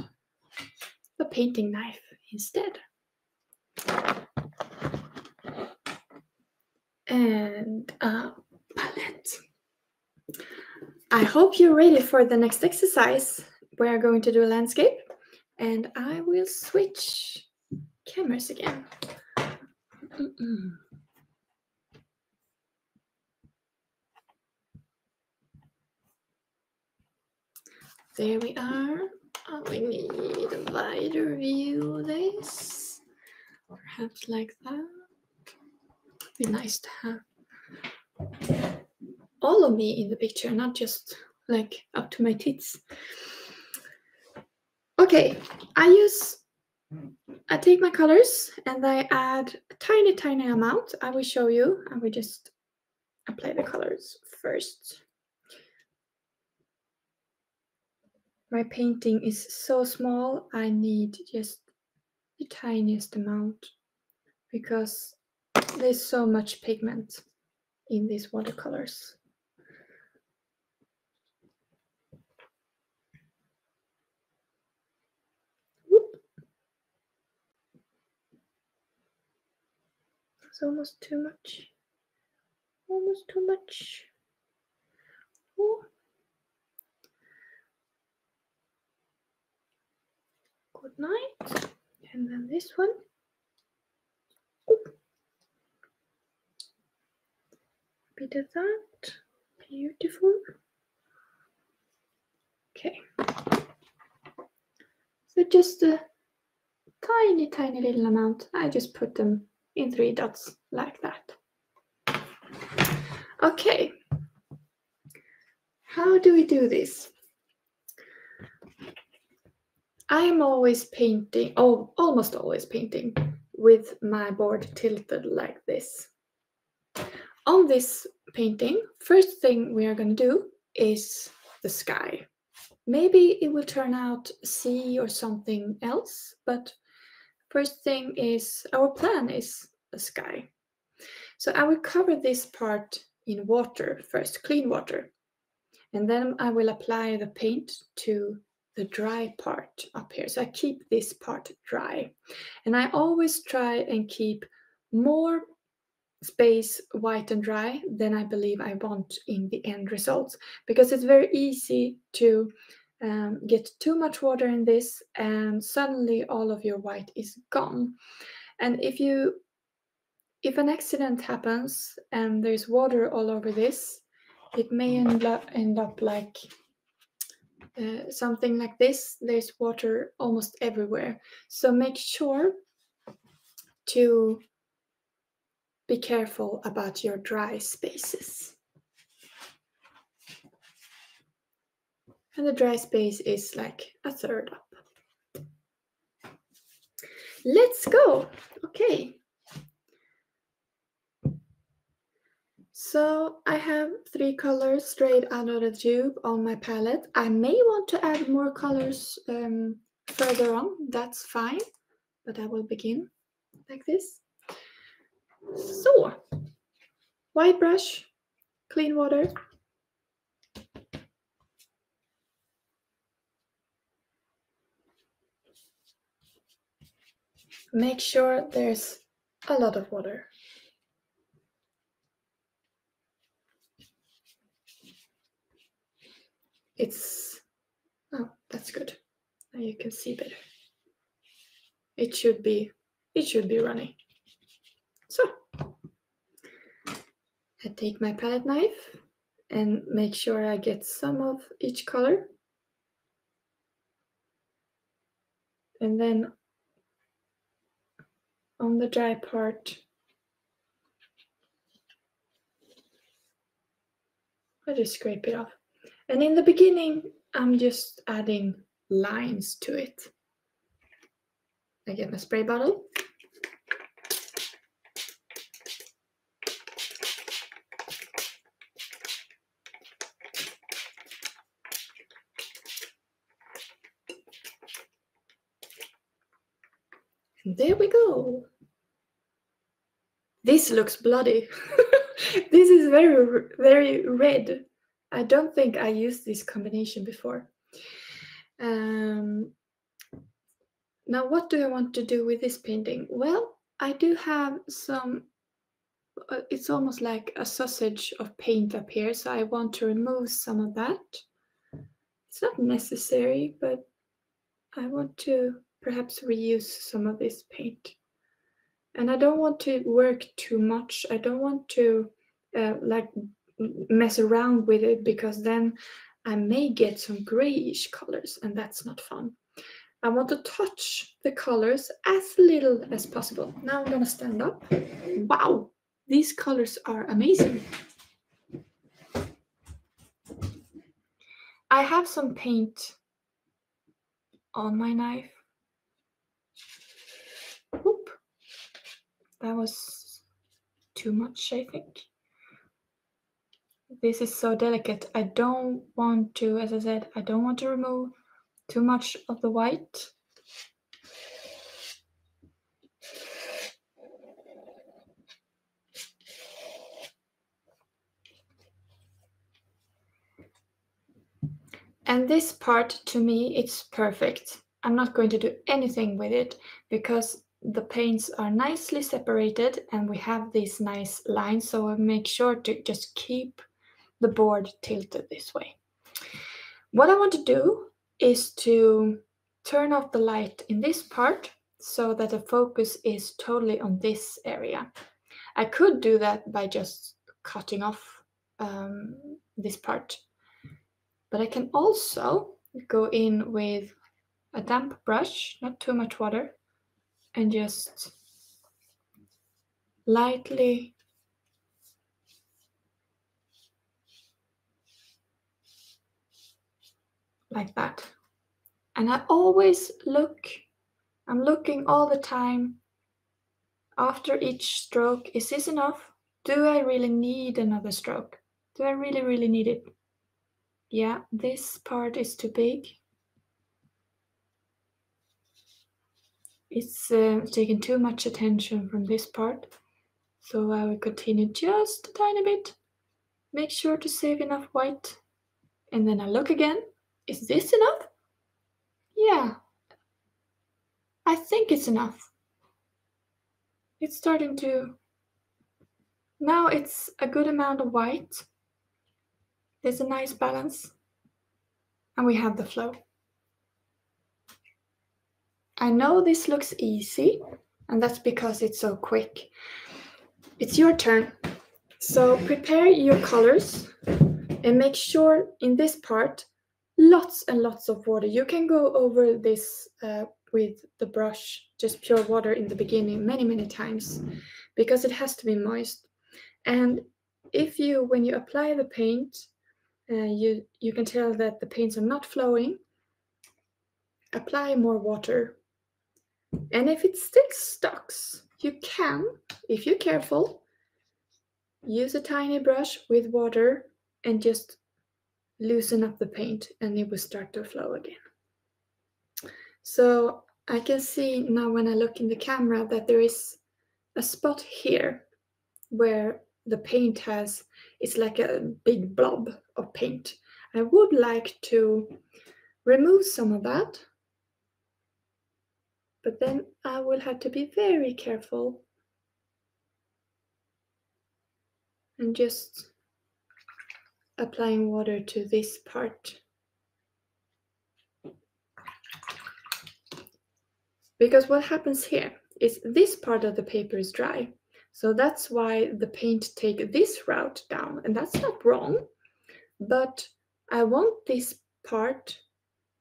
the painting knife instead. And a palette. I hope you're ready for the next exercise. We are going to do a landscape, and I will switch cameras again. There we are. Oh, we need a wider view of this. Perhaps like that. Be nice to have all of me in the picture, not just like up to my tits. Okay, I take my colors and I add a tiny amount. I will show you. I will just apply the colors first. My painting is so small, I need just the tiniest amount because there's so much pigment in these watercolors. It's almost too much. Almost too much. Oh. Good night. And then this one. Bit of that. Beautiful. Okay. So just a tiny little amount. I just put them in 3 dots like that. Okay. How do we do this? I'm always painting, almost always painting with my board tilted like this. On this painting, first thing we are going to do is the sky. Maybe it will turn out sea or something else, but first thing is, our plan is the sky. So I will cover this part in water first, clean water. And then I will apply the paint to the dry part up here. So I keep this part dry. And I always try and keep more space white and dry than I believe I want in the end results, because it's very easy to get too much water in this and suddenly all of your white is gone. And if an accident happens and there's water all over this, it may end up like something like this. There's water almost everywhere. So make sure to be careful about your dry spaces. And the dry space is like a third up. Let's go. Okay. So I have 3 colors straight out of the tube on my palette. I may want to add more colors further on. That's fine. But I will begin like this. So, white brush, clean water. Make sure there's a lot of water. Oh, that's good. Now you can see better. It should be runny. So, I take my palette knife and make sure I get some of each color. And then on the dry part, I just scrape it off. And in the beginning, I'm just adding lines to it. I get my spray bottle. And there we go. This looks bloody. This is very, very red. I don't think I used this combination before. Now, what do I want to do with this painting? Well, I do have some, it's almost like a sausage of paint up here, so I want to remove some of that. It's not necessary, but I want to perhaps reuse some of this paint. And I don't want to work too much. I don't want to like mess around with it, because then I may get some grayish colors, and that's not fun. I want to touch the colors as little as possible. Now I'm gonna stand up. Wow, these colors are amazing. I have some paint on my knife. Whoop. That was too much, I think. This is so delicate. I don't want to, as I said, I don't want to remove too much of the white. And this part, to me, it's perfect. I'm not going to do anything with it, because the paints are nicely separated and we have these nice lines, so I make sure to just keep the board tilted this way. What I want to do is to turn off the light in this part so that the focus is totally on this area. I could do that by just cutting off this part, but I can also go in with a damp brush, not too much water, and just lightly like that. And I always I'm looking all the time after each stroke. Is this enough? Do I really need another stroke? Do I really, really need it? Yeah, this part is too big. It's taking too much attention from this part. So I will continue just a tiny bit. Make sure to save enough white. And then I look again. Is this enough? Yeah, I think it's enough. It's starting to... Now it's a good amount of white. There's a nice balance. And we have the flow. I know this looks easy, and that's because it's so quick. It's your turn. So prepare your colors and make sure in this part, lots and lots of water. You can go over this with the brush, just pure water in the beginning many times, because it has to be moist. And if you, when you apply the paint, you can tell that the paints are not flowing, apply more water. And if it still stucks, you can, if you're careful, use a tiny brush with water and just loosen up the paint, and it will start to flow again. So I can see now when I look in the camera that there is a spot here where the paint has, it's like a big blob of paint. I would like to remove some of that, but then I will have to be very careful and just applying water to this part. Because what happens here is this part of the paper is dry. So that's why the paint take this route down, and that's not wrong. But I want this part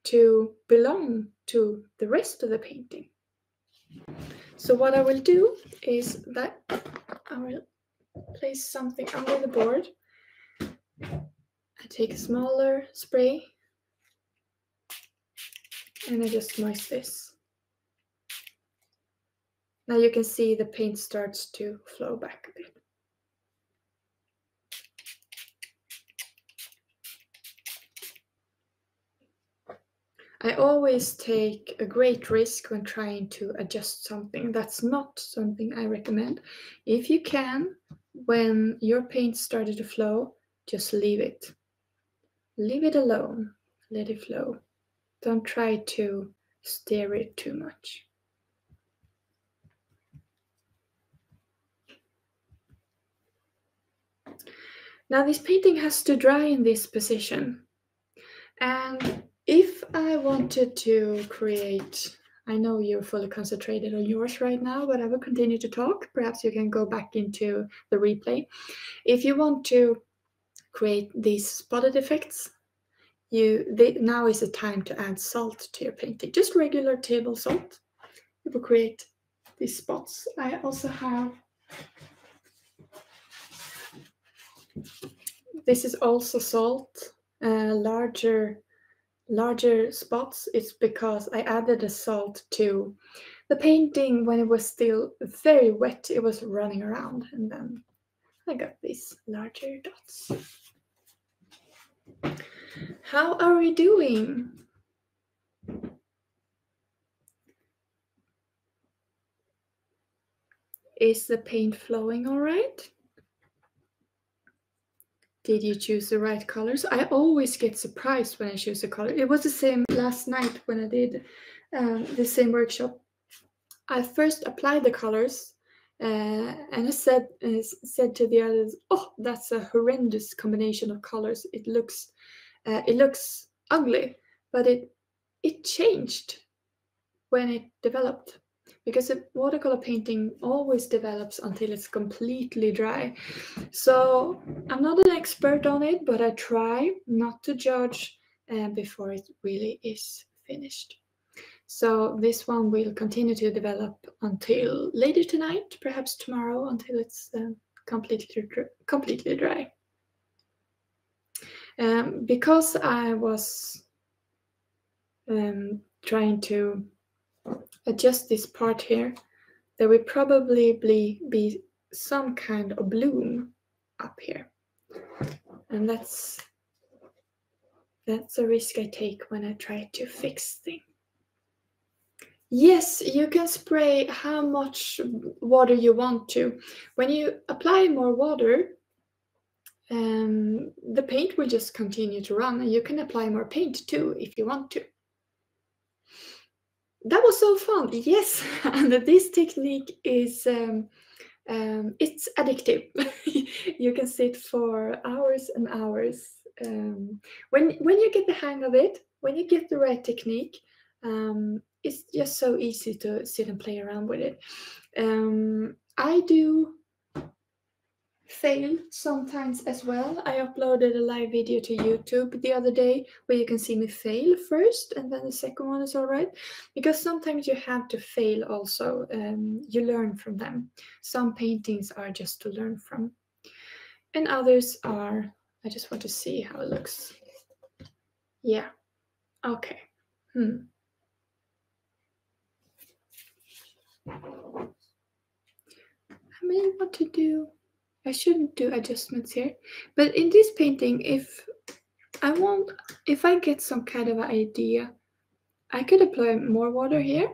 to belong to the rest of the painting. So what I will do is that I will place something under the board. I take a smaller spray and I just moist this. Now you can see the paint starts to flow back a bit. I always take a great risk when trying to adjust something. That's not something I recommend. If you can, when your paint started to flow, just leave it. Leave it alone. Let it flow. Don't try to steer it too much. Now this painting has to dry in this position. And if I wanted to create, I know you're fully concentrated on yours right now, but I will continue to talk. Perhaps you can go back into the replay. If you want to create these spotted effects, now is the time to add salt to your painting. Just regular table salt. It will create these spots. I also have, this is also salt, larger spots. It's because I added the salt to the painting when it was still very wet. It was running around, and then I got these larger dots. How are we doing? Is the paint flowing all right? Did you choose the right colors? I always get surprised when I choose a color. It was the same last night when I did the same workshop. I first applied the colors and I said to the others, "Oh, that's a horrendous combination of colors. It looks ugly," but it changed when it developed. Because a watercolor painting always develops until it's completely dry. So I'm not an expert on it, but I try not to judge before it really is finished. So this one will continue to develop until later tonight, perhaps tomorrow, until it's completely dry. Because I was trying to adjust this part here, there will probably be some kind of bloom up here, and that's a risk I take when I try to fix things. Yes, you can spray how much water you want to. When you apply more water, the paint will just continue to run, and you can apply more paint too if you want to. that was so fun. Yes, and this technique is it's addictive. You can sit for hours and hours. When you get the hang of it, when you get the right technique, it's just so easy to sit and play around with it. I do fail sometimes as well. I uploaded a live video to YouTube the other day where you can see me fail first and then the second one is all right. Because sometimes you have to fail also. You learn from them. Some paintings are just to learn from. And others are, I just want to see how it looks. Yeah. Okay. I may want to do, I shouldn't do adjustments here, but in this painting, if I get some kind of idea, I could apply more water here.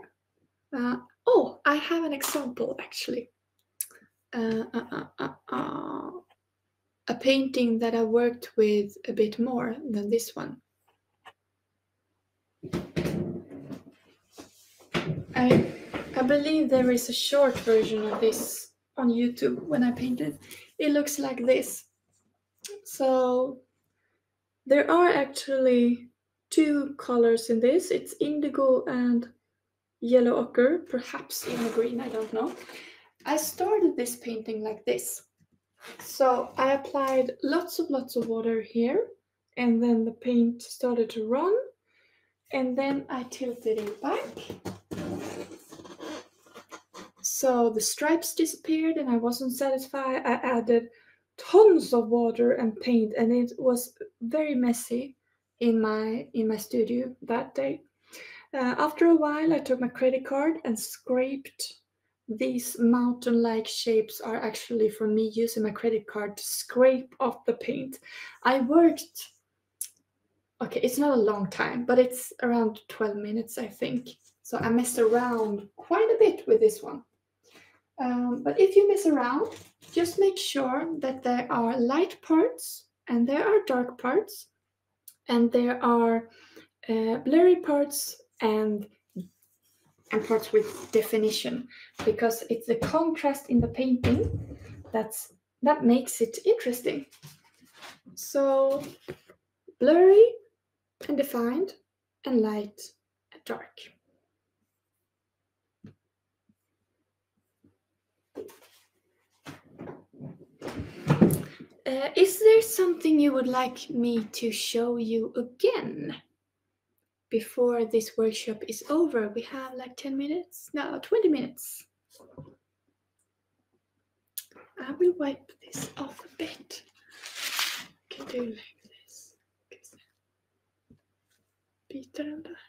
Oh, I have an example actually. A painting that I worked with a bit more than this one. I believe there is a short version of this on YouTube when I painted. It looks like this. So there are actually two colors in this. It's indigo and yellow ochre, perhaps even green, I don't know. I started this painting like this. So I applied lots of water here, and then the paint started to run, and then I tilted it back. So the stripes disappeared and I wasn't satisfied. I added tons of water and paint, and it was very messy in my studio that day. After a while, I took my credit card and scraped. These mountain-like shapes are actually from me using my credit card to scrape off the paint. I worked, okay, it's not a long time, but it's around 12 minutes, I think. So I messed around quite a bit with this one. But if you mess around, just make sure that there are light parts and there are dark parts and there are blurry parts and parts with definition, because it's the contrast in the painting that makes it interesting. So blurry and defined and light and dark. Is there something you would like me to show you again before this workshop is over? We have like 10 minutes? No, 20 minutes. I will wipe this off a bit. I can do like this. Byta den där.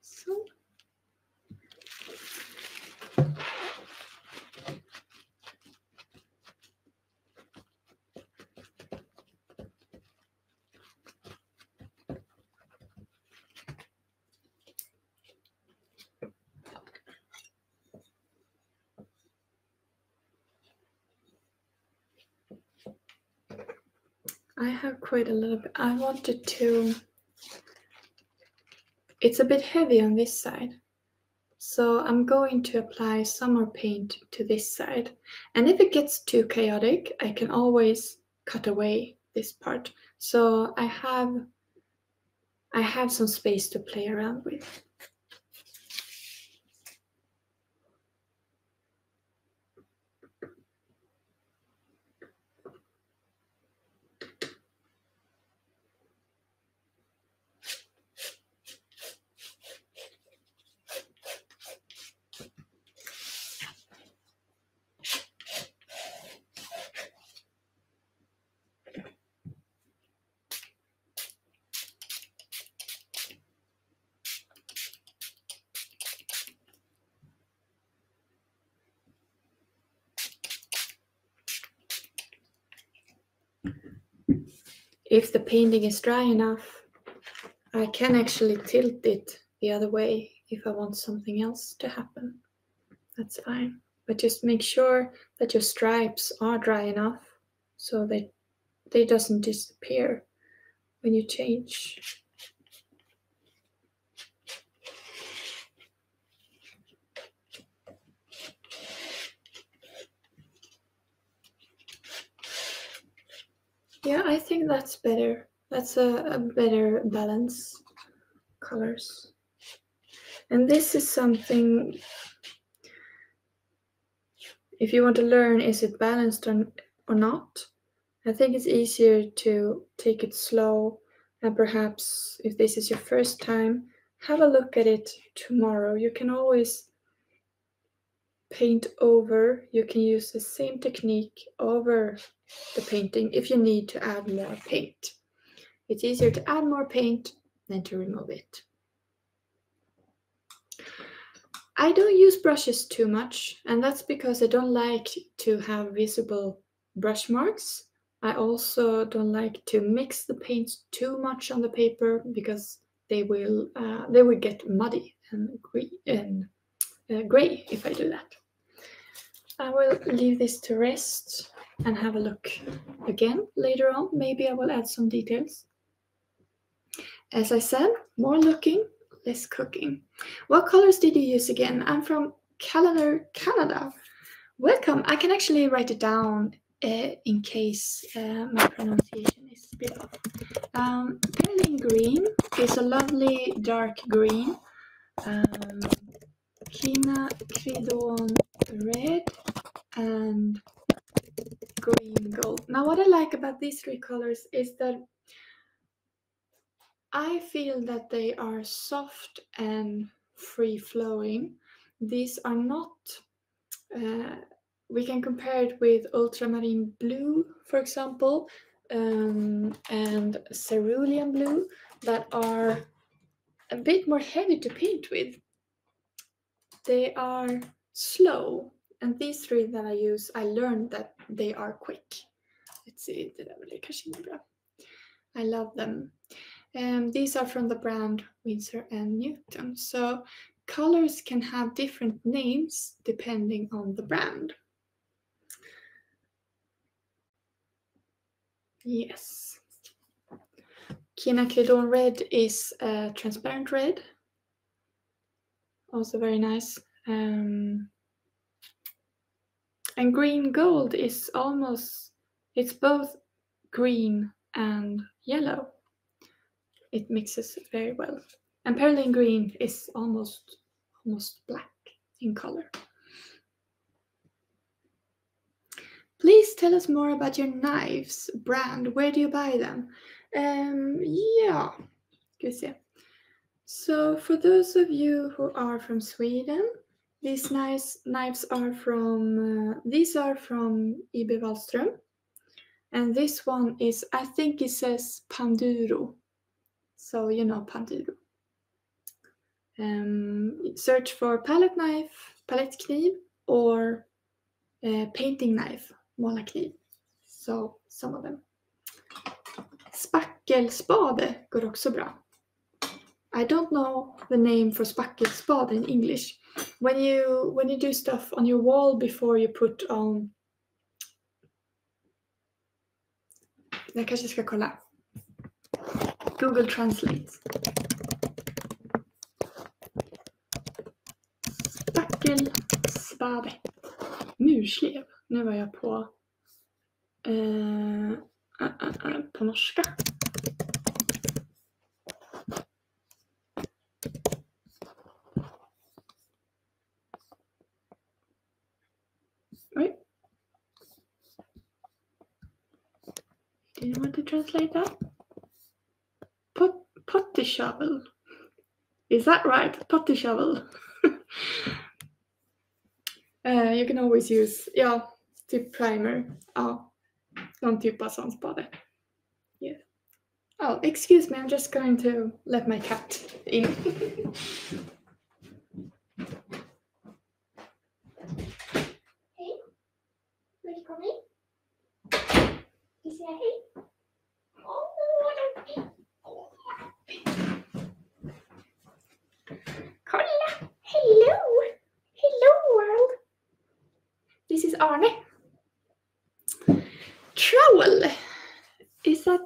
Så. I have quite a little bit. I wanted to, it's a bit heavy on this side. So I'm going to apply some more paint to this side. And if it gets too chaotic, I can always cut away this part. So I have some space to play around with. If the painting is dry enough, I can actually tilt it the other way if I want something else to happen. That's fine. But just make sure that your stripes are dry enough so that they doesn't disappear when you change. Yeah, I think that's better. That's a better balance colors. And this is something, if you want to learn, is it balanced or not? I think it's easier to take it slow, and perhaps if this is your first time, have a look at it tomorrow. You can always paint over, you can use the same technique over the painting if you need to add more paint. It's easier to add more paint than to remove it. I don't use brushes too much, and that's because I don't like to have visible brush marks. I also don't like to mix the paints too much on the paper because they will get muddy and gray if I do that. I will leave this to rest and have a look again later on. Maybe I will add some details. As I said, more looking, less cooking. What colors did you use again? I'm from Canada. Welcome. I can actually write it down in case my pronunciation is a bit off. Perlin green is a lovely dark green. Quinacridone Red and green gold. Now what I like about these three colors is that I feel that they are soft and free-flowing. These are not, we can compare it with ultramarine blue, for example, and cerulean blue that are a bit more heavy to paint with. They are slow, and these three that I use, I learned that they are quick. Let's see, I love them. These are from the brand Winsor & Newton. So colors can have different names depending on the brand. Yes. Quinacridone Red is a transparent red. Also very nice. And green gold is almost, it's both green and yellow. It mixes very well. And perlin green is almost black in color. Please tell us more about your knives brand. Where do you buy them? Yeah, good see. So for those of you who are from Sweden, these knives are from IB Wahlström, and this one is, I think it says Panduro. So you know Panduro. Search for palette knife, palettkniv, or painting knife, målarkniv. So some of them. Spackelspade går också bra. I don't know the name for spackelspade in English. When you do stuff on your wall before you put on. Jag kanske ska kolla. Google Translate. Spackelspade. Murslev. Nu var jag på norska. Wait. Do you want to translate that? Potty shovel. Is that right? Potty shovel. You can always use, typ primer. Ja, någon typ av sån spade. Yeah. Oh, excuse me, I'm just going to let my cat in. Hej, välkommen. Ska vi säga hej? Kolla! Hello! Hello world! This is Arne. Trowel! Is that...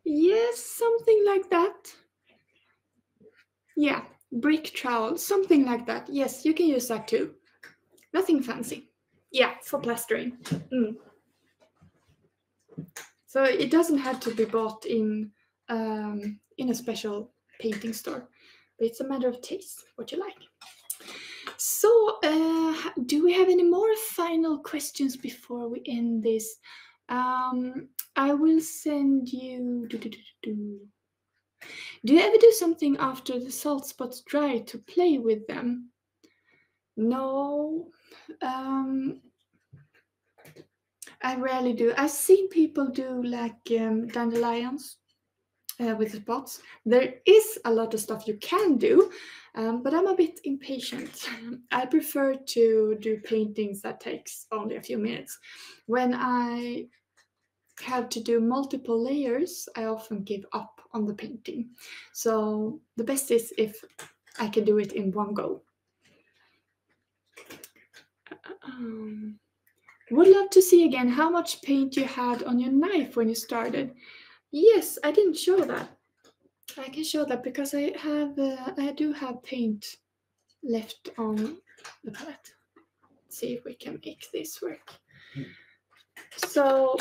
Yes, something like that. Yeah, brick trowel, something like that. Yes, you can use that too. Nothing fancy. Yeah, for plastering. So it doesn't have to be bought in a special painting store, but it's a matter of taste, what you like. So, do we have any more final questions before we end this? I will send you. Do you ever do something after the salt spots dry to play with them? No. I rarely do. I've seen people do like dandelions with the spots. There is a lot of stuff you can do, but I'm a bit impatient. I prefer to do paintings that takes only a few minutes. When I have to do multiple layers, I often give up on the painting. So the best is if I can do it in one go. Would love to see again how much paint you had on your knife when you started. Yes, I didn't show that. I can show that because I do have paint left on the palette. Let's see if we can make this work. So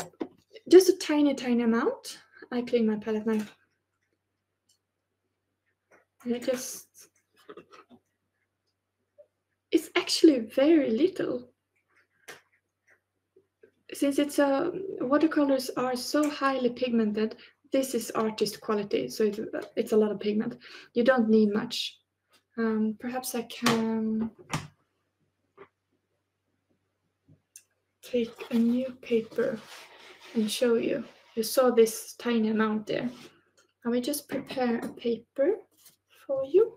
just a tiny amount. I clean my palette knife. And it's actually very little. Since watercolors are so highly pigmented, this is artist quality, so it's a lot of pigment. You don't need much. Perhaps I can take a new paper and show you. You saw this tiny amount there. I will just prepare a paper for you.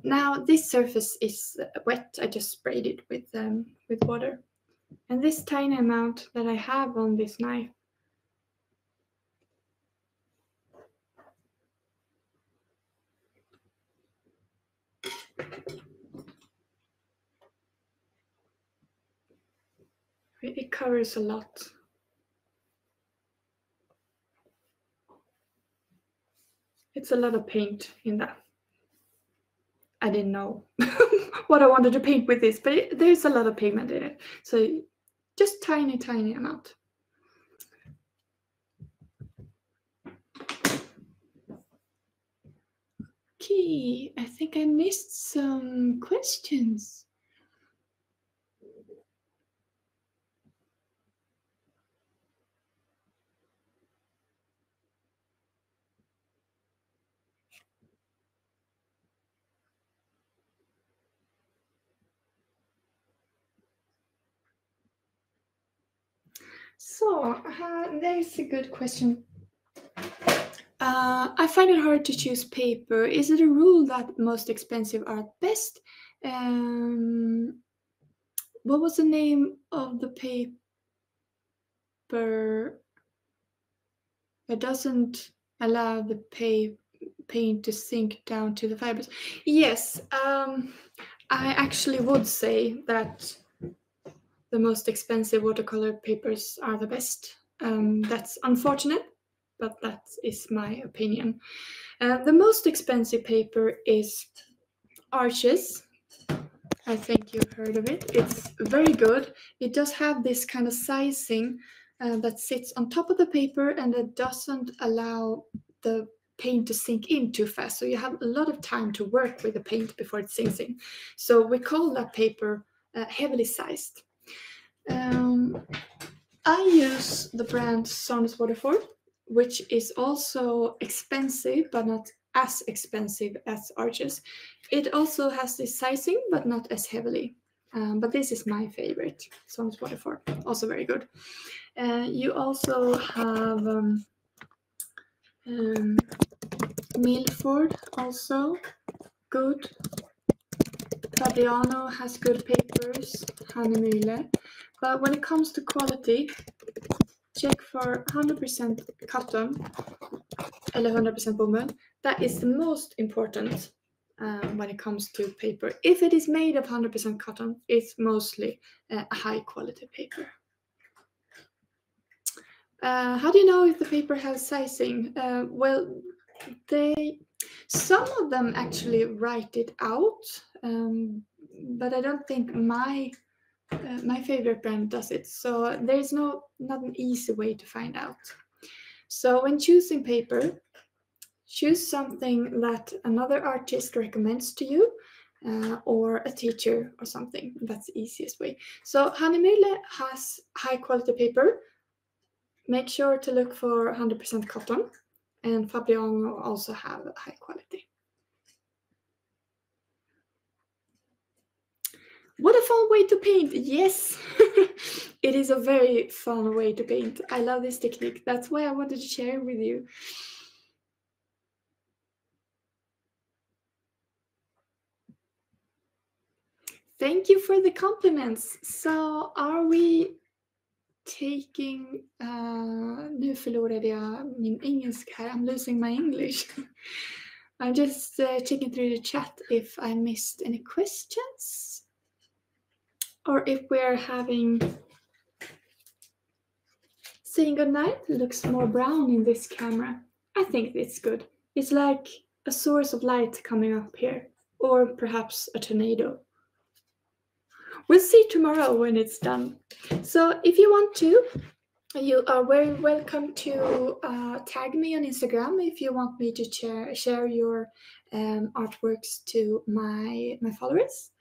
Now this surface is wet. I just sprayed it with water. And this tiny amount that I have on this knife, it covers a lot. It's a lot of paint in that. I didn't know what I wanted to paint with this, but there's a lot of pigment in it. So just tiny amount. Okay, I think I missed some questions. So, there's a good question. I find it hard to choose paper. Is it a rule that most expensive are best? What was the name of the paper that doesn't allow the paint to sink down to the fibers? Yes, I actually would say that the most expensive watercolor papers are the best. That's unfortunate, but that is my opinion. The most expensive paper is Arches. I think you've heard of it. It's very good. It does have this kind of sizing that sits on top of the paper and it doesn't allow the paint to sink in too fast. So you have a lot of time to work with the paint before it sinks in. So we call that paper heavily sized. I use the brand Saras Waterford, which is also expensive, but not as expensive as Arches. It also has this sizing, but not as heavily. But this is my favorite, Saras Waterford, also very good. You also have Milford, also good. Fabriano has good papers, Hannemühle. But when it comes to quality, check for 100% cotton eller 100% bomull. That is the most important when it comes to paper. If it is made of 100% cotton, it's mostly a high quality paper. How do you know if the paper has sizing? Well, some of them actually write it out, but I don't think my favorite brand does it. So there's not an easy way to find out. So when choosing paper, choose something that another artist recommends to you, or a teacher or something. That's the easiest way. So Hanimühle has high quality paper. Make sure to look for 100% cotton, and Fabriano also have high quality. What a fun way to paint! Yes, it is a very fun way to paint. I love this technique. That's why I wanted to share it with you. Thank you for the compliments. So are we taking... nu förlorade jag min engelska här. I'm losing my English. I'm just checking through the chat if I missed any questions. Or if we're saying goodnight. It looks more brown in this camera. I think it's good. It's like a source of light coming up here. Or perhaps a tornado. We'll see tomorrow when it's done. So if you want to, you are very welcome to tag me on Instagram if you want me to share your artworks to my followers.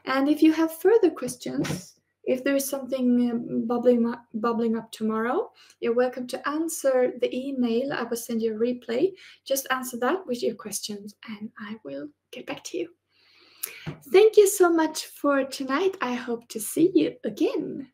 And if you have further questions, if there is something bubbling up tomorrow, you're welcome to answer the email. I will send you a replay. Just answer that with your questions and I will get back to you. Thank you so much for tonight. I hope to see you again.